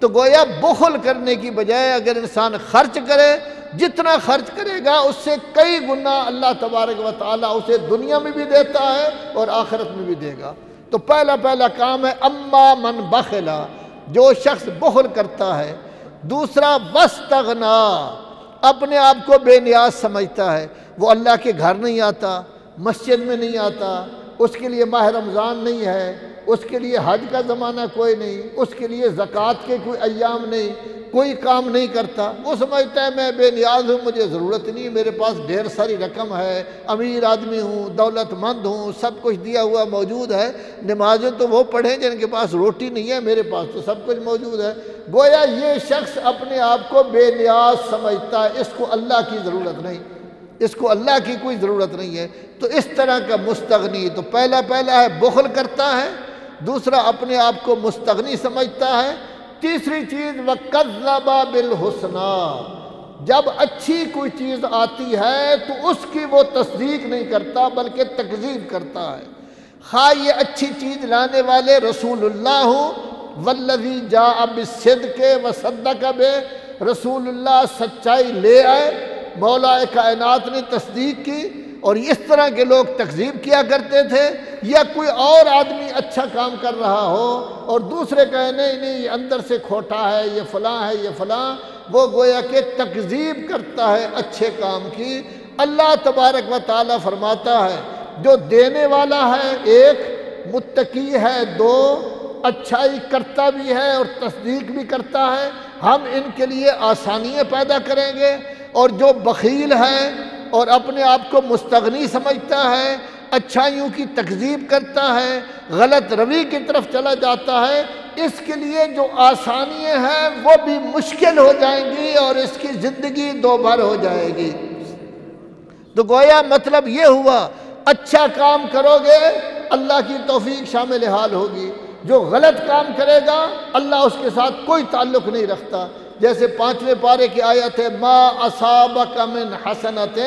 تو گویا بخل کرنے کی بجائے اگر انسان خرچ کرے، جتنا خرچ کرے گا اس سے کئی گنا اللہ تبارک و تعالیٰ اسے دنیا میں بھی دیتا ہے اور آخرت میں بھی دے گا۔ تو پہلا کام ہے اما من بخلا، جو شخص بخل کرتا ہے۔ دوسرا واستغنا، اپنے آپ کو بے نیاز سمجھتا ہے، وہ اللہ کے گھر نہیں آتا، مسجد میں نہیں آتا، اس کے لیے ماہ رمضان نہیں ہے، اس کے لیے حج کا زمانہ کوئی نہیں، اس کے لیے زکوٰۃ کے کوئی ایام نہیں، کوئی کام نہیں کرتا۔ وہ سمجھتا ہے میں بے نیاز ہوں، مجھے ضرورت نہیں، میرے پاس ڈھیر ساری رقم ہے، امیر آدمی ہوں، دولت مند ہوں، سب کچھ دیا ہوا موجود ہے، نمازیں تو وہ پڑھیں جن کے پاس روٹی نہیں ہے، میرے پاس تو سب کچھ موجود ہے۔ گویا یہ شخص اپنے آپ کو بے نیاز سمجھتا ہے، اس کو اللہ کی ضرورت نہیں، اس کو اللہ کی کوئی ضرورت نہیں ہے۔ تو اس طرح کا مستغنی، تو پہلا ہے بخل کرتا ہے، دوسرا اپنے آپ کو مستغنی سمجھتا ہے، تیسری چیز وَكَذَّبَ بِالْحُسْنَى، جب اچھی کوئی چیز آتی ہے تو اس کی وہ تصدیق نہیں کرتا بلکہ تکذیب کرتا ہے۔ خواہ یہ اچھی چیز لانے والے رسول اللہ ہوں، وَالَّذِي جَاءَ بِالصِّدْقِ وَصَدَّقَ بِهِ، رسول اللہ سچائی لے آئے، مولا کائنات نے تصدیق کی، اور اس طرح کے لوگ تکذیب کیا کرتے تھے۔ یا کوئی اور آدمی اچھا کام کر رہا ہو اور دوسرے کہیں نہیں یہ اندر سے کھوٹا ہے، یہ فلاں ہے، یہ فلاں، وہ گویا کہ تکذیب کرتا ہے اچھے کام کی۔ اللہ تبارک و تعالیٰ فرماتا ہے جو دینے والا ہے ایک، متقی ہے دو، اچھائی کرتا بھی ہے اور تصدیق بھی کرتا ہے، ہم ان کے لیے آسانیاں پیدا کریں گے۔ اور جو بخیل ہے اور اپنے آپ کو مستغنی سمجھتا ہے، اچھائیوں کی تکذیب کرتا ہے، غلط روی کی طرف چلا جاتا ہے، اس کے لیے جو آسانیاں ہیں وہ بھی مشکل ہو جائیں گی اور اس کی زندگی دوبھر ہو جائے گی۔ تو گویا مطلب یہ ہوا اچھا کام کرو گے اللہ کی توفیق شامل حال ہوگی، جو غلط کام کرے گا اللہ اس کے ساتھ کوئی تعلق نہیں رکھتا۔ جیسے 5ویں پارے کی آیت ہے ما اصابک من حسنۃ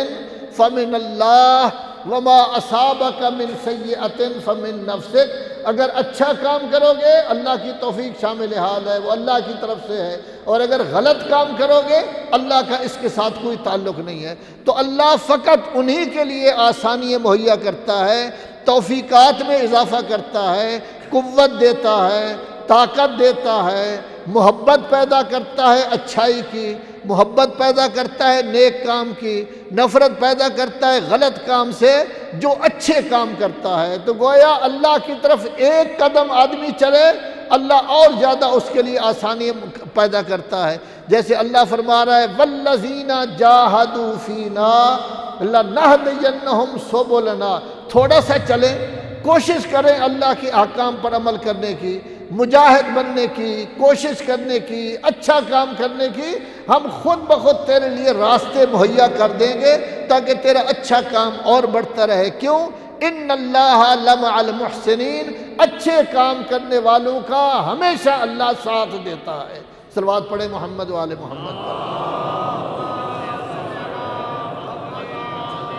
فمن اللہ وما اصابک من سیئۃ فمن نفسک، اگر اچھا کام کرو گے اللہ کی توفیق شامل حال ہے، وہ اللہ کی طرف سے ہے، اور اگر غلط کام کرو گے اللہ کا اس کے ساتھ کوئی تعلق نہیں ہے۔ تو اللہ فقط انہی کے لیے آسانیاں مہیا کرتا ہے، توفیقات میں اضافہ کرتا ہے، قوت دیتا ہے، طاقت دیتا ہے، محبت پیدا کرتا ہے اچھائی کی، محبت پیدا کرتا ہے نیک کام کی، نفرت پیدا کرتا ہے غلط کام سے جو اچھے کام کرتا ہے۔ تو گویا اللہ کی طرف ایک قدم آدمی چلے اللہ اور زیادہ اس کے لیے آسانی پیدا کرتا ہے۔ جیسے اللہ فرما رہا ہے وَالَّذِينَ جَاهَدُوا فِينَا لَنَهْدِيَنَّهُمْ سُبُلَنَا، تھوڑا سا چلیں، کوشش کریں اللہ کے احکام پر عمل کرنے کی، مجاہد بننے کی، کوشش کرنے کی، اچھا کام کرنے کی، ہم خود بخود تیرے لیے راستے مہیا کر دیں گے تاکہ تیرا اچھا کام اور بڑھتا رہے۔ کیوں؟ ان اللہ لمع المحسنین، اچھے کام کرنے والوں کا ہمیشہ اللہ ساتھ دیتا ہے۔ صلوات پڑھے محمد و آل محمد پر۔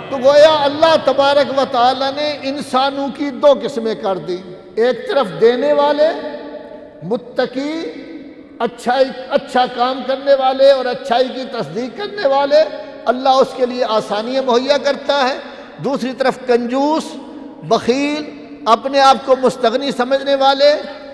تو گویا اللہ تبارک و تعالی نے انسانوں کی دو قسمیں کر دی، ایک طرف دینے والے، متقی، اچھا کام کرنے والے اور اچھائی کی تصدیق کرنے والے، اللہ اس کے لیے آسانیاں مہیا کرتا ہے۔ دوسری طرف کنجوس، بخیل، اپنے آپ کو مستغنی سمجھنے والے،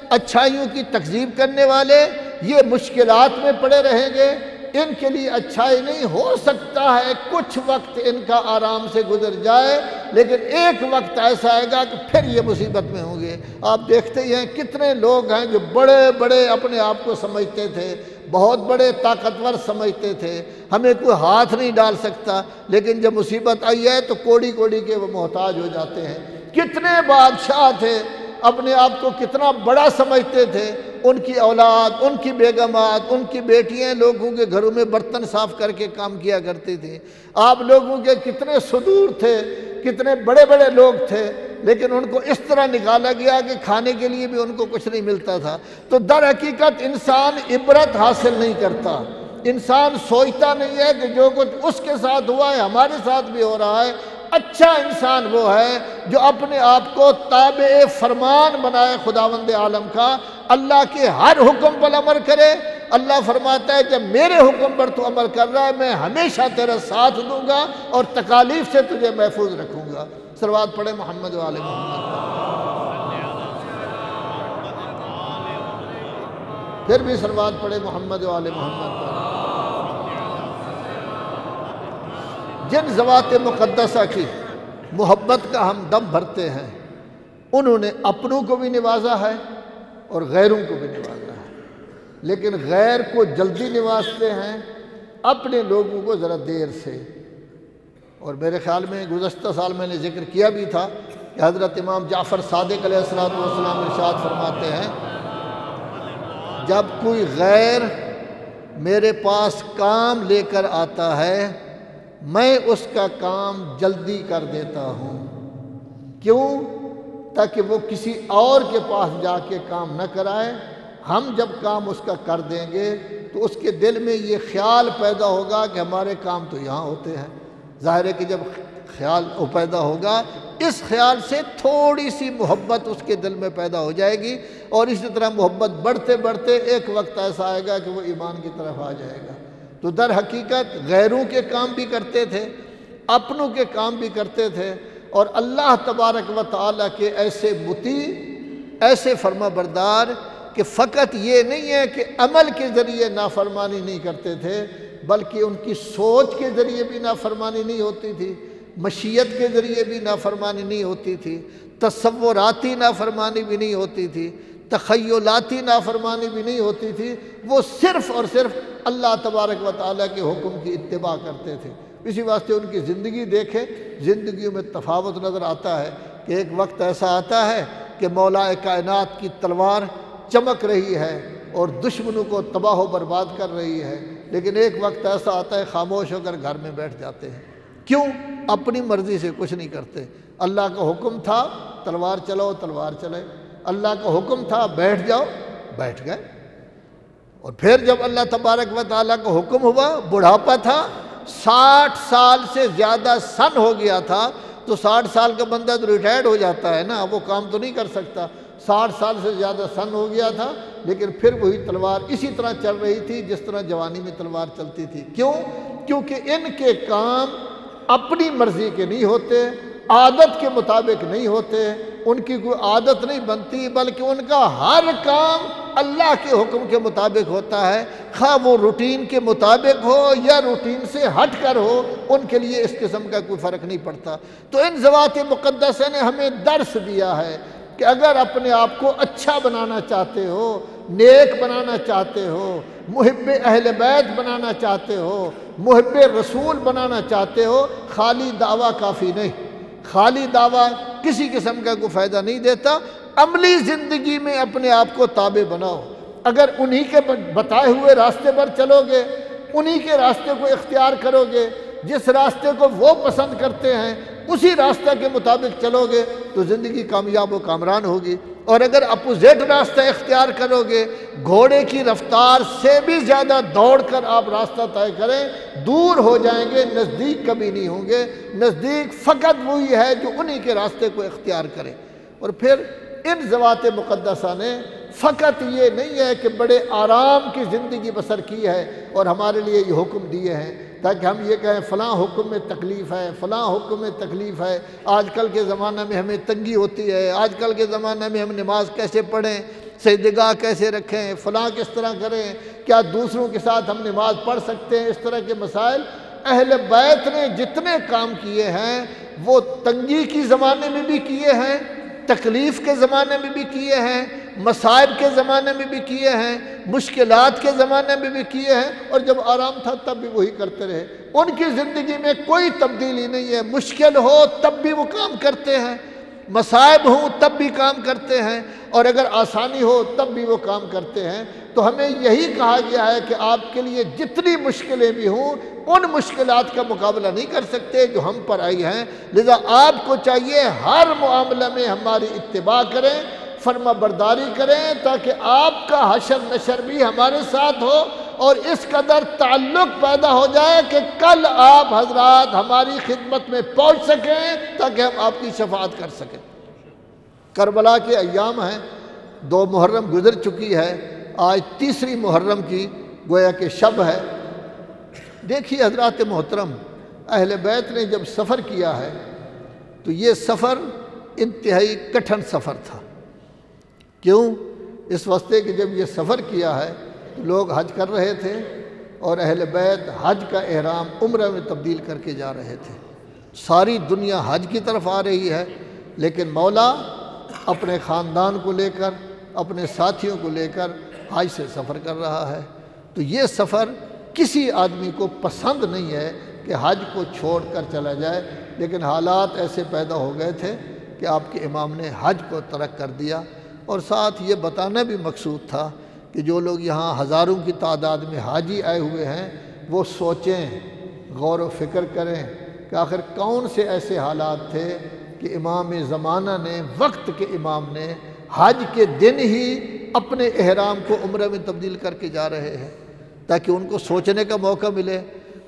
اچھائیوں کی تکذیب کرنے والے، یہ مشکلات میں پڑے رہیں گے، ان کے لیے اچھائی نہیں ہو سکتا ہے کچھ وقت ان کا آرام سے گزر جائے، لیکن ایک وقت ایسا آئے گا کہ پھر یہ مصیبت میں ہوں گے۔ آپ دیکھتے ہی ہیں کتنے لوگ ہیں جو بڑے بڑے اپنے آپ کو سمجھتے تھے، بہت بڑے طاقتور سمجھتے تھے، ہمیں کوئی ہاتھ نہیں ڈال سکتا، لیکن جب مصیبت آئی ہے تو کوڑی کوڑی کے وہ محتاج ہو جاتے ہیں۔ کتنے بادشاہ تھے، اپنے آپ کو کتنا بڑا سمجھتے تھے، ان کی اولاد، ان کی بیگمات، ان کی بیٹیاں لوگوں کے گھروں میں برتن صاف کر کے کام کیا کرتی تھی۔ آپ لوگوں کے کتنے صدور تھے، کتنے بڑے بڑے لوگ تھے، لیکن ان کو اس طرح نکالا گیا کہ کھانے کے لیے بھی ان کو کچھ نہیں ملتا تھا۔ تو در حقیقت انسان عبرت حاصل نہیں کرتا، انسان سوچتا نہیں ہے کہ جو کچھ اس کے ساتھ ہوا ہے ہمارے ساتھ بھی ہو رہا ہے۔ اچھا انسان وہ ہے جو اپنے آپ کو تابع فرمان بنائے خداوند عالم کا، اللہ کے ہر حکم پر عمل کرے۔ اللہ فرماتا ہے جب میرے حکم پر تو عمل کر رہا ہے میں ہمیشہ تیرا ساتھ دوں گا اور تکالیف سے تجھے محفوظ رکھوں گا۔ صلوات پڑھے محمد و آل محمد پر۔ پھر بھی صلوات پڑھے محمد و آل محمد پر۔ جن ذوات مقدسہ کی محبت کا ہم دم بھرتے ہیں، انہوں نے اپنوں کو بھی نوازا ہے اور غیروں کو بھی نوازا ہے، لیکن غیر کو جلدی نوازتے ہیں، اپنے لوگوں کو ذرا دیر سے۔ اور میرے خیال میں گزشتہ سال میں نے ذکر کیا بھی تھا کہ حضرت امام جعفر صادق علیہ السلام ارشاد فرماتے ہیں جب کوئی غیر میرے پاس کام لے کر آتا ہے میں اس کا کام جلدی کر دیتا ہوں۔ کیوں؟ تاکہ وہ کسی اور کے پاس جا کے کام نہ کرائے۔ ہم جب کام اس کا کر دیں گے تو اس کے دل میں یہ خیال پیدا ہوگا کہ ہمارے کام تو یہاں ہوتے ہیں۔ ظاہر ہے کہ جب خیال پیدا ہوگا، اس خیال سے تھوڑی سی محبت اس کے دل میں پیدا ہو جائے گی، اور اسی طرح محبت بڑھتے بڑھتے ایک وقت ایسا آئے گا کہ وہ ایمان کی طرف آ جائے گا۔ تو در حقیقت غیروں کے کام بھی کرتے تھے، اپنوں کے کام بھی کرتے تھے، اور اللہ تبارک و تعالیٰ کے ایسے مطیع، ایسے فرما بردار کہ فقط یہ نہیں ہے کہ عمل کے ذریعے نافرمانی نہیں کرتے تھے، بلکہ ان کی سوچ کے ذریعے بھی نافرمانی نہیں ہوتی تھی، مشیت کے ذریعے بھی نافرمانی نہیں ہوتی تھی، تصوراتی نافرمانی بھی نہیں ہوتی تھی، تخیلاتی نافرمانی بھی نہیں ہوتی تھی۔ وہ صرف اور صرف اللہ تبارک و تعالیٰ کے حکم کی اتباع کرتے تھے۔ اسی واسطے ان کی زندگی دیکھیں، زندگیوں میں تفاوت نظر آتا ہے کہ ایک وقت ایسا آتا ہے کہ مولا کائنات کی تلوار چمک رہی ہے اور دشمنوں کو تباہ و برباد کر رہی ہے، لیکن ایک وقت ایسا آتا ہے خاموش ہو کر گھر میں بیٹھ جاتے ہیں۔ کیوں؟ اپنی مرضی سے کچھ نہیں کرتے۔ اللہ کا حکم تھا تلوار چلاؤ، تلوار چلائے، اللہ کا حکم تھا بیٹھ جاؤ، بیٹھ گئے۔ اور پھر جب اللہ تبارک و تعالیٰ کا حکم ہوا، بڑھاپا تھا، 60 سال سے زیادہ سن ہو گیا تھا، تو 60 سال کا بندہ تو ریٹائرڈ ہو جاتا ہے نا، وہ کام تو نہیں کر سکتا۔ 60 سال سے زیادہ سن ہو گیا تھا، لیکن پھر وہی تلوار اسی طرح چل رہی تھی جس طرح جوانی میں تلوار چلتی تھی۔ کیوں؟ کیونکہ ان کے کام اپنی مرضی کے نہیں ہوتے، عادت کے مطابق نہیں ہوتے، ان کی کوئی عادت نہیں بنتی، بلکہ ان کا ہر کام اللہ کے حکم کے مطابق ہوتا ہے، خواہ وہ روٹین کے مطابق ہو یا روٹین سے ہٹ کر ہو، ان کے لیے اس قسم کا کوئی فرق نہیں پڑتا۔ تو ان ذوات مقدسہ نے ہمیں درس دیا ہے کہ اگر اپنے آپ کو اچھا بنانا چاہتے ہو، نیک بنانا چاہتے ہو، محب اہل بیت بنانا چاہتے ہو، محب رسول بنانا چاہتے ہو، خالی دعویٰ کافی نہیں، خالی دعویٰ کسی قسم کا کوئی فائدہ نہیں دیتا۔ عملی زندگی میں اپنے آپ کو تابع بناؤ۔ اگر انہی کے بتائے ہوئے راستے پر چلو گے، انہی کے راستے کو اختیار کرو گے، جس راستے کو وہ پسند کرتے ہیں اسی راستہ کے مطابق چلو گے تو زندگی کامیاب و کامران ہوگی۔ اور اگر اپوزٹ راستہ اختیار کرو گے، گھوڑے کی رفتار سے بھی زیادہ دوڑ کر آپ راستہ طے کریں، دور ہو جائیں گے، نزدیک کبھی نہیں ہوں گے۔ نزدیک فقط وہی ہے جو انہی کے راستے کو اختیار کرے۔ اور پھر ان ذوات مقدسہ نے فقط یہ نہیں ہے کہ بڑے آرام کی زندگی بسر کی ہے اور ہمارے لیے یہ حکم دیے ہیں تاکہ ہم یہ کہیں فلاں حکم میں تکلیف ہے، فلاں حکم میں تکلیف ہے، آج کل کے زمانہ میں ہمیں تنگی ہوتی ہے، آج کل کے زمانہ میں ہم نماز کیسے پڑھیں، سجدگاہ کیسے رکھیں، فلاں کس طرح کریں، کیا دوسروں کے ساتھ ہم نماز پڑھ سکتے ہیں، اس طرح کے مسائل۔ اہل بیت نے جتنے کام کیے ہیں وہ تنگی کی زمانے میں بھی کیے ہیں، تکلیف کے زمانے میں بھی کیے ہیں، مصائب کے زمانے میں بھی کیے ہیں، مشکلات کے زمانے میں بھی کیے ہیں، اور جب آرام تھا تب بھی وہی کرتے رہے۔ ان کی زندگی میں کوئی تبدیلی نہیں ہے، مشکل ہو تب بھی وہ کام کرتے ہیں، مصائب ہوں تب بھی کام کرتے ہیں، اور اگر آسانی ہو تب بھی وہ کام کرتے ہیں۔ تو ہمیں یہی کہا گیا ہے کہ آپ کے لیے جتنی مشکلیں بھی ہوں ان مشکلات کا مقابلہ نہیں کر سکتے جو ہم پر آئی ہیں، لذا آپ کو چاہیے ہر معاملہ میں ہماری اتباع کریں، فرما برداری کریں، تاکہ آپ کا حشر نشر بھی ہمارے ساتھ ہو اور اس قدر تعلق پیدا ہو جائے کہ کل آپ حضرات ہماری خدمت میں پہنچ سکیں تاکہ ہم آپ کی شفاعت کر سکیں۔ کربلا کے ایام ہیں، 2 محرم گزر چکی ہے، آج 3 محرم کی گویا کہ شب ہے۔ دیکھیے حضرات محترم، اہل بیت نے جب سفر کیا ہے تو یہ سفر انتہائی کٹھن سفر تھا۔ کیوں؟ اس واسطے کہ جب یہ سفر کیا ہے تو لوگ حج کر رہے تھے اور اہل بیت حج کا احرام عمرہ میں تبدیل کر کے جا رہے تھے۔ ساری دنیا حج کی طرف آ رہی ہے، لیکن مولا اپنے خاندان کو لے کر، اپنے ساتھیوں کو لے کر حج سے سفر کر رہا ہے۔ تو یہ سفر کسی آدمی کو پسند نہیں ہے کہ حج کو چھوڑ کر چلا جائے، لیکن حالات ایسے پیدا ہو گئے تھے کہ آپ کے امام نے حج کو ترک کر دیا، اور ساتھ یہ بتانا بھی مقصود تھا کہ جو لوگ یہاں ہزاروں کی تعداد میں حاجی آئے ہوئے ہیں وہ سوچیں، غور و فکر کریں کہ آخر کون سے ایسے حالات تھے کہ امام زمانہ نے، وقت کے امام نے حج کے دن ہی اپنے احرام کو عمرہ میں تبدیل کر کے جا رہے ہیں، تاکہ ان کو سوچنے کا موقع ملے،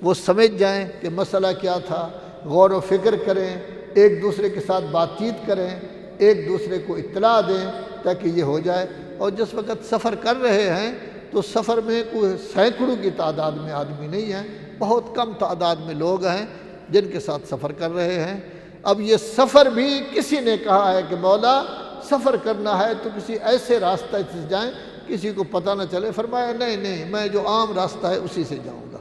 وہ سمجھ جائیں کہ مسئلہ کیا تھا، غور و فکر کریں، ایک دوسرے کے ساتھ بات چیت کریں، ایک دوسرے کو اطلاع دیں تاکہ یہ ہو جائے۔ اور جس وقت سفر کر رہے ہیں تو سفر میں کوئی سینکڑوں کی تعداد میں آدمی نہیں ہیں، بہت کم تعداد میں لوگ ہیں جن کے ساتھ سفر کر رہے ہیں۔ اب یہ سفر بھی کسی نے کہا ہے کہ مولا سفر کرنا ہے تو کسی ایسے راستہ سے جائیں کسی کو پتہ نہ چلے۔ فرمایا نہیں، میں جو عام راستہ ہے اسی سے جاؤں گا،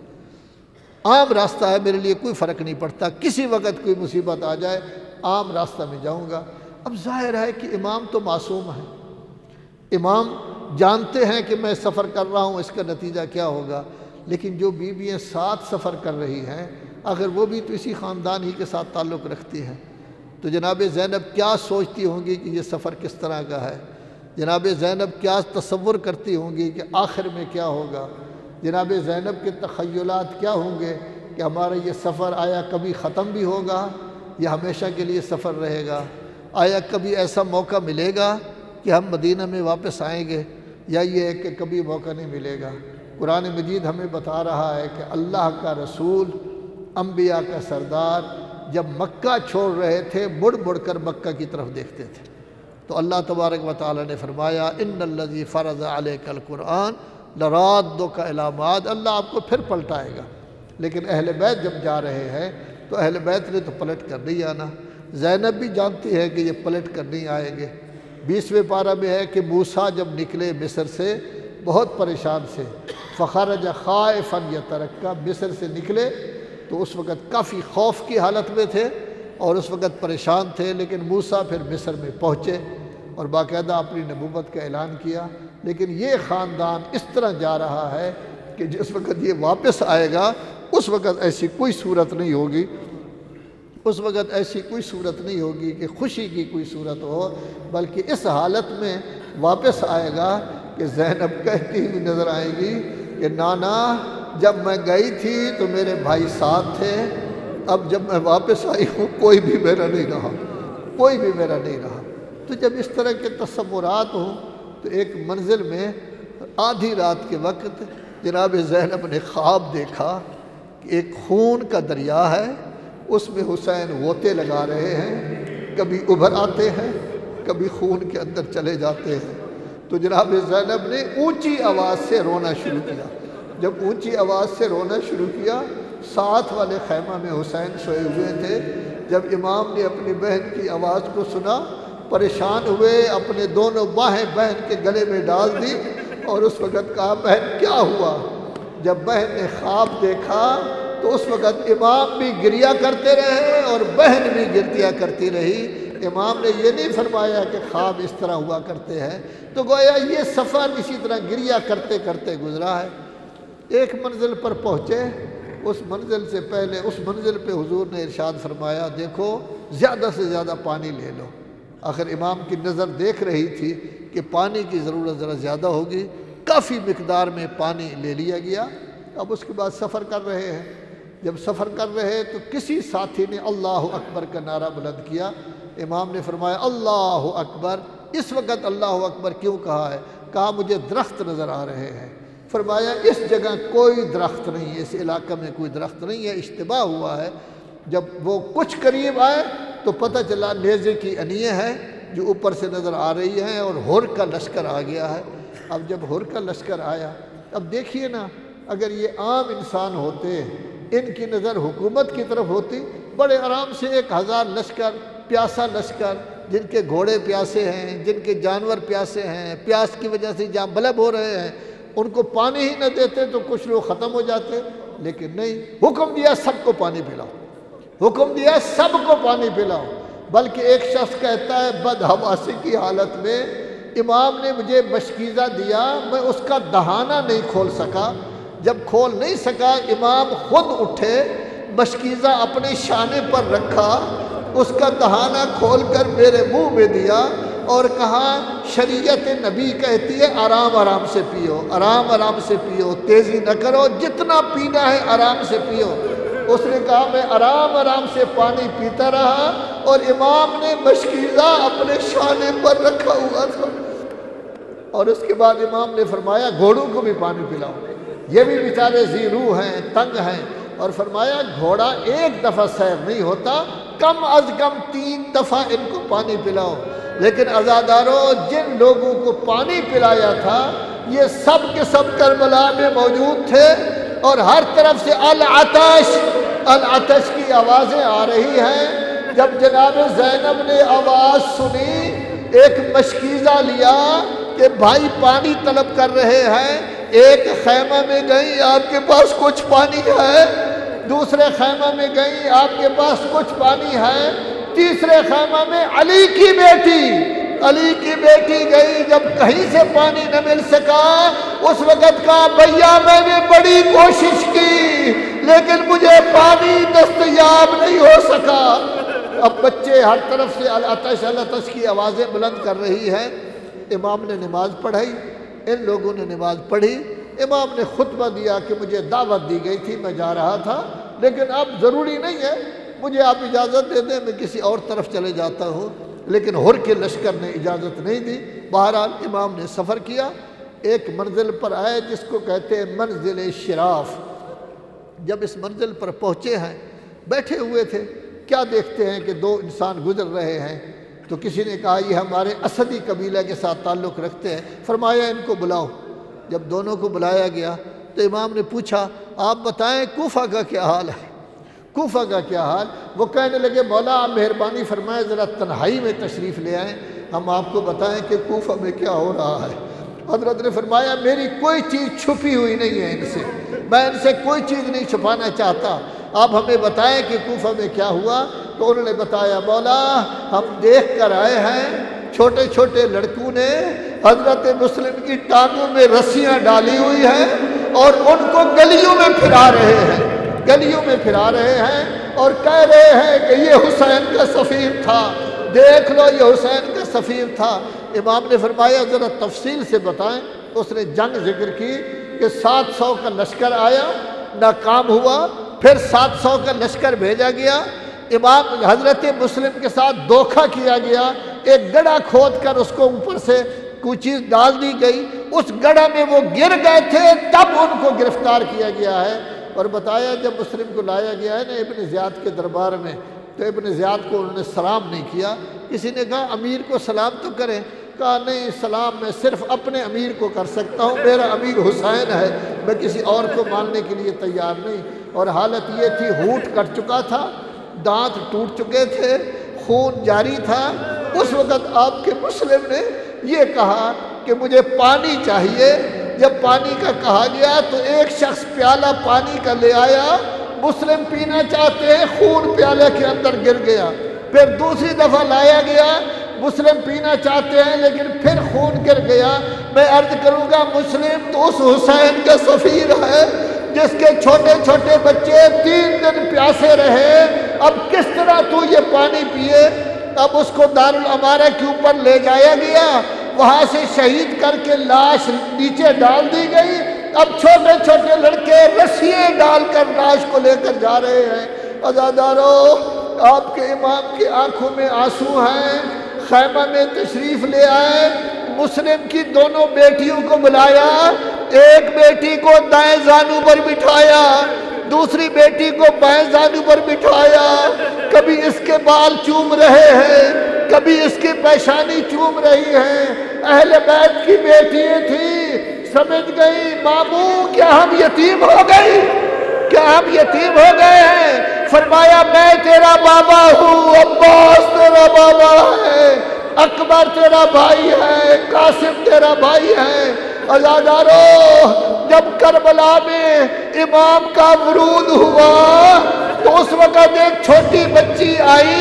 عام راستہ ہے، میرے لیے کوئی فرق نہیں پڑتا، کسی وقت کوئی مصیبت آ جائے عام راستہ میں جاؤں گا۔ اب ظاہر ہے کہ امام تو معصوم ہے، امام جانتے ہیں کہ میں سفر کر رہا ہوں، اس کا نتیجہ کیا ہوگا، لیکن جو بیویاں ساتھ سفر کر رہی ہیں اگر وہ بھی تو اسی خاندان ہی کے ساتھ تعلق رکھتی ہیں، تو جناب زینب کیا سوچتی ہوں گی کہ یہ سفر کس طرح کا ہے، جناب زینب کیا تصور کرتی ہوں گی کہ آخر میں کیا ہوگا، جناب زینب کے تخیلات کیا ہوں گے کہ ہمارا یہ سفر آیا کبھی ختم بھی ہوگا یا ہمیشہ کے لیے سفر رہے گا، آیا کبھی ایسا موقع ملے گا کہ ہم مدینہ میں واپس آئیں گے، یا یہ ہے کہ کبھی موقع نہیں ملے گا۔ قرآن مجید ہمیں بتا رہا ہے کہ اللہ کا رسول، انبیاء کا سردار جب مکہ چھوڑ رہے تھے مڑ مڑ کر مکہ کی طرف دیکھتے تھے، تو اللہ تبارک و تعالی نے فرمایا ان الذی فرض علیک القرآن لرادک الی معاد، اللہ آپ کو پھر پلٹائے گا۔ لیکن اہل بیت جب جا رہے ہیں تو اہل بیت نے تو پلٹ کر نہیں آنا، زینب بھی جانتی ہے کہ یہ پلٹ کر نہیں آئیں گے۔ 20ویں پارہ میں ہے کہ موسیٰ جب نکلے مصر سے بہت پریشان سے، فخرج خائفا یترقب، مصر سے نکلے تو اس وقت کافی خوف کی حالت میں تھے اور اس وقت پریشان تھے، لیکن موسیٰ پھر مصر میں پہنچے اور باقاعدہ اپنی نبوت کا اعلان کیا۔ لیکن یہ خاندان اس طرح جا رہا ہے کہ جس وقت یہ واپس آئے گا اس وقت ایسی کوئی صورت نہیں ہوگی، اس وقت ایسی کوئی صورت نہیں ہوگی کہ خوشی کی کوئی صورت ہو، بلکہ اس حالت میں واپس آئے گا کہ زینب کہتی ہوئی نظر آئے گی کہ نانا جب میں گئی تھی تو میرے بھائی ساتھ تھے، اب جب میں واپس آئی ہوں کوئی بھی میرا نہیں رہا، کوئی بھی میرا نہیں رہا۔ تو جب اس طرح کے تصورات ہوں تو ایک منزل میں آدھی رات کے وقت جناب زینب نے خواب دیکھا کہ ایک خون کا دریا ہے، اس میں حسین غوطے لگا رہے ہیں، کبھی ابھر آتے ہیں کبھی خون کے اندر چلے جاتے ہیں۔ تو جناب زینب نے اونچی آواز سے رونا شروع کیا۔ جب اونچی آواز سے رونا شروع کیا، ساتھ والے خیمہ میں حسین سوئے ہوئے تھے، جب امام نے اپنی بہن کی آواز کو سنا پریشان ہوئے، اپنے دونوں باہیں بہن کے گلے میں ڈال دی اور اس وقت کہا بہن کیا ہوا؟ جب بہن نے خواب دیکھا تو اس وقت امام بھی گریا کرتے رہے اور بہن بھی گرتیا کرتی رہی۔ امام نے یہ نہیں فرمایا کہ خواب اس طرح ہوا کرتے ہیں، تو گویا یہ سفر اسی طرح گریا کرتے کرتے گزرا ہے۔ ایک منزل پر پہنچے، اس منزل سے پہلے اس منزل پہ حضور نے ارشاد فرمایا دیکھو زیادہ سے زیادہ پانی لے لو۔ آخر امام کی نظر دیکھ رہی تھی کہ پانی کی ضرورت ذرا زیادہ ہوگی، کافی مقدار میں پانی لے لیا گیا۔ اب اس کے بعد سفر کر رہے ہیں، جب سفر کر رہے تو کسی ساتھی نے اللہ اکبر کا نعرہ بلند کیا۔ امام نے فرمایا اللہ اکبر۔ اس وقت اللہ اکبر کیوں کہا ہے؟ کہا مجھے درخت نظر آ رہے ہیں۔ فرمایا اس جگہ کوئی درخت نہیں ہے، اس علاقے میں کوئی درخت نہیں ہے، اشتباہ ہوا ہے۔ جب وہ کچھ قریب آئے تو پتہ چلا نیزے کی انیے ہیں جو اوپر سے نظر آ رہی ہیں اور ہر کا لشکر آ گیا ہے۔ اب جب ہر کا لشکر آیا، اب دیکھیے نا، اگر یہ عام انسان ہوتے، ان کی نظر حکومت کی طرف ہوتی، بڑے آرام سے 1000 لشکر، پیاسا لشکر، جن کے گھوڑے پیاسے ہیں، جن کے جانور پیاسے ہیں، پیاس کی وجہ سے جہاں بلب ہو رہے ہیں، ان کو پانی ہی نہ دیتے تو کچھ لوگ ختم ہو جاتے، لیکن نہیں، حکم دیا سب کو پانی پلاؤ، حکم دیا سب کو پانی پلاؤ۔ بلکہ ایک شخص کہتا ہے بدحواسی کی حالت میں امام نے مجھے مشکیزہ دیا، میں اس کا دہانہ نہیں کھول سکا۔ جب کھول نہیں سکا، امام خود اٹھے، مشکیزہ اپنے شانے پر رکھا، اس کا دہانہ کھول کر میرے منہ میں دیا اور کہا شریعت نبی کہتی ہے آرام آرام سے پیو، آرام آرام سے پیو، تیزی نہ کرو، جتنا پینا ہے آرام سے پیو۔ اس نے کہا میں آرام آرام سے پانی پیتا رہا اور امام نے مشکیزہ اپنے شانے پر رکھا ہوا تھا، اور اس کے بعد امام نے فرمایا گھوڑوں کو بھی پانی پلاؤ، یہ بھی بیچارے ذی روح ہیں، تنگ ہیں، اور فرمایا گھوڑا ایک دفعہ سیر نہیں ہوتا، کم از کم 3 دفعہ ان کو پانی پلاؤ۔ لیکن عزاداروں، جن لوگوں کو پانی پلایا تھا یہ سب کے سب کربلا میں موجود تھے، اور ہر طرف سے العطش العطش کی آوازیں آ رہی ہیں۔ جب جناب زینب نے آواز سنی، ایک مشکیزہ لیا کہ بھائی پانی طلب کر رہے ہیں، ایک خیمہ میں گئی آپ کے پاس کچھ پانی ہے، دوسرے خیمہ میں گئی آپ کے پاس کچھ پانی ہے، تیسرے خیمہ میں علی کی بیٹی گئی، جب کہیں سے پانی نہ مل سکا اس وقت کہا بھیا میں نے بڑی کوشش کی لیکن مجھے پانی دستیاب نہیں ہو سکا۔ اب بچے ہر طرف سے العطش العطش کی آوازیں بلند کر رہی ہیں۔ امام نے نماز پڑھائی، ان لوگوں نے نماز پڑھی، امام نے خطبہ دیا کہ مجھے دعوت دی گئی تھی، میں جا رہا تھا، لیکن اب ضروری نہیں ہے، مجھے آپ اجازت دے دیں، میں کسی اور طرف چلے جاتا ہوں۔ لیکن ہر کے لشکر نے اجازت نہیں دی۔ بہرحال امام نے سفر کیا، ایک منزل پر آئے جس کو کہتے ہیں منزل شراف۔ جب اس منزل پر پہنچے ہیں، بیٹھے ہوئے تھے، کیا دیکھتے ہیں کہ 2 انسان گزر رہے ہیں، تو کسی نے کہا یہ ہمارے اسدی قبیلہ کے ساتھ تعلق رکھتے ہیں، فرمایا ان کو بلاؤ۔ جب دونوں کو بلایا گیا تو امام نے پوچھا آپ بتائیں کوفہ کا کیا حال ہے، کوفہ کا کیا حال؟ وہ کہنے لگے مولا آپ مہربانی فرمائے ذرا تنہائی میں تشریف لے آئیں، ہم آپ کو بتائیں کہ کوفہ میں کیا ہو رہا ہے۔ حضرت نے فرمایا میری کوئی چیز چھپی ہوئی نہیں ہے ان سے، میں ان سے کوئی چیز نہیں چھپانا چاہتا، آپ ہمیں بتائیں کہ کوفہ میں کیا ہوا۔ تو انہوں نے بتایا مولا ہم دیکھ کر آئے ہیں چھوٹے چھوٹے لڑکوں نے حضرت مسلم کی ٹانگوں میں رسیاں ڈالی ہوئی ہیں اور ان کو گلیوں میں پھرا رہے ہیں، گلیوں میں پھرا رہے ہیں اور کہہ رہے ہیں کہ یہ حسین کا سفیر تھا، دیکھ لو یہ حسین کا سفیر تھا۔ امام نے فرمایا ذرا تفصیل سے بتائیں۔ اس نے جنگ ذکر کی کہ 700 کا لشکر آیا، ناکام ہوا، پھر 700 کا لشکر بھیجا گیا، امام حضرت مسلم کے ساتھ دھوکہ کیا گیا، ایک گڑھا کھود کر اس کو اوپر سے کوئی چیز ڈال دی گئی، اس گڑھا میں وہ گر گئے تھے، تب ان کو گرفتار کیا گیا ہے۔ اور بتایا جب مسلم کو لایا گیا ہے نا ابن زیاد کے دربار میں، تو ابن زیاد کو انہوں نے سلام نہیں کیا۔ کسی نے کہا امیر کو سلام تو کریں، کہا نہیں سلام میں صرف اپنے امیر کو کر سکتا ہوں، میرا امیر حسین ہے، میں کسی اور کو ماننے کے لیے تیار نہیں۔ اور حالت یہ تھی ہونٹ کٹ چکا تھا، دانت ٹوٹ چکے تھے، خون جاری تھا۔ اس وقت آپ کے مسلم نے یہ کہا کہ مجھے پانی چاہیے۔ جب پانی کا کہا گیا تو ایک شخص پیالہ پانی کا لے آیا، مسلم پینا چاہتے ہیں، خون پیالے کے اندر گر گیا۔ پھر دوسری دفعہ لایا گیا، مسلم پینا چاہتے ہیں لیکن پھر خون گر گیا۔ میں عرض کروں گا مسلم تو اس حسین کا سفیر ہے جس کے چھوٹے چھوٹے بچے 3 دن پیاسے رہے، اب کس طرح تو یہ پانی پیے؟ اب اس کو دارالامارہ کے اوپر لے جایا گیا، وہاں سے شہید کر کے لاش نیچے ڈال دی گئی۔ اب چھوٹے چھوٹے لڑکے رسیے ڈال کر لاش کو لے کر جا رہے ہیں۔ عزادارو، آپ کے امام کی آنکھوں میں آنسو ہیں، خیمہ میں تشریف لے آئے، مسلم کی دونوں بیٹیوں کو بلایا، ایک بیٹی کو دائیں زانو پر بٹھایا، دوسری بیٹی کو بائیں زانو پر بٹھایا، کبھی اس کے بال چوم رہے ہیں، کبھی اس کی پیشانی چوم رہی ہے۔ اہل بیت کی بیٹیاں تھیں، سمجھ گئی مامو کیا ہم یتیم ہو گئی، کیا ہم یتیم ہو گئے ہیں؟ فرمایا میں تیرا بابا ہوں، عباس تیرا بابا ہے، اکبر تیرا بھائی ہے، قاسم تیرا بھائی ہے۔ عزادارو، جب کربلا میں امام کا ورود ہوا تو اس وقت ایک چھوٹی بچی آئی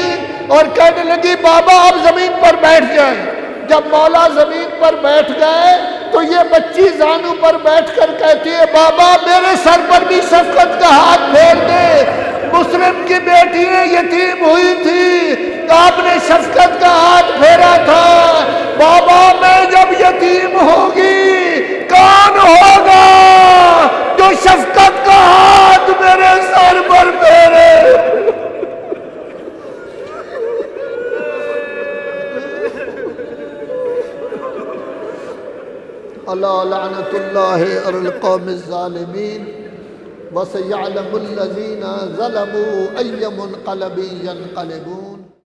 اور کہنے لگی بابا آپ زمین پر بیٹھ جائیں۔ جب مولا زمین پر بیٹھ گئے تو یہ بچی زانو پر بیٹھ کر کہتی ہے بابا میرے سر پر بھی شفقت کا ہاتھ پھیر دے، مسلم کی بیٹیاں یتیم ہوئی تھی، آپ نے شفقت کا ہاتھ پھیرا تھا، بابا میں جب یتیم ہوگی کون ہوگا جو شفقت کا ہاتھ میرے سر پر پھیرے؟ اللہ لعنت اللہ علی القوم الظالمین وسيعلم الذين ظلموا أي منقلب ينقلبون۔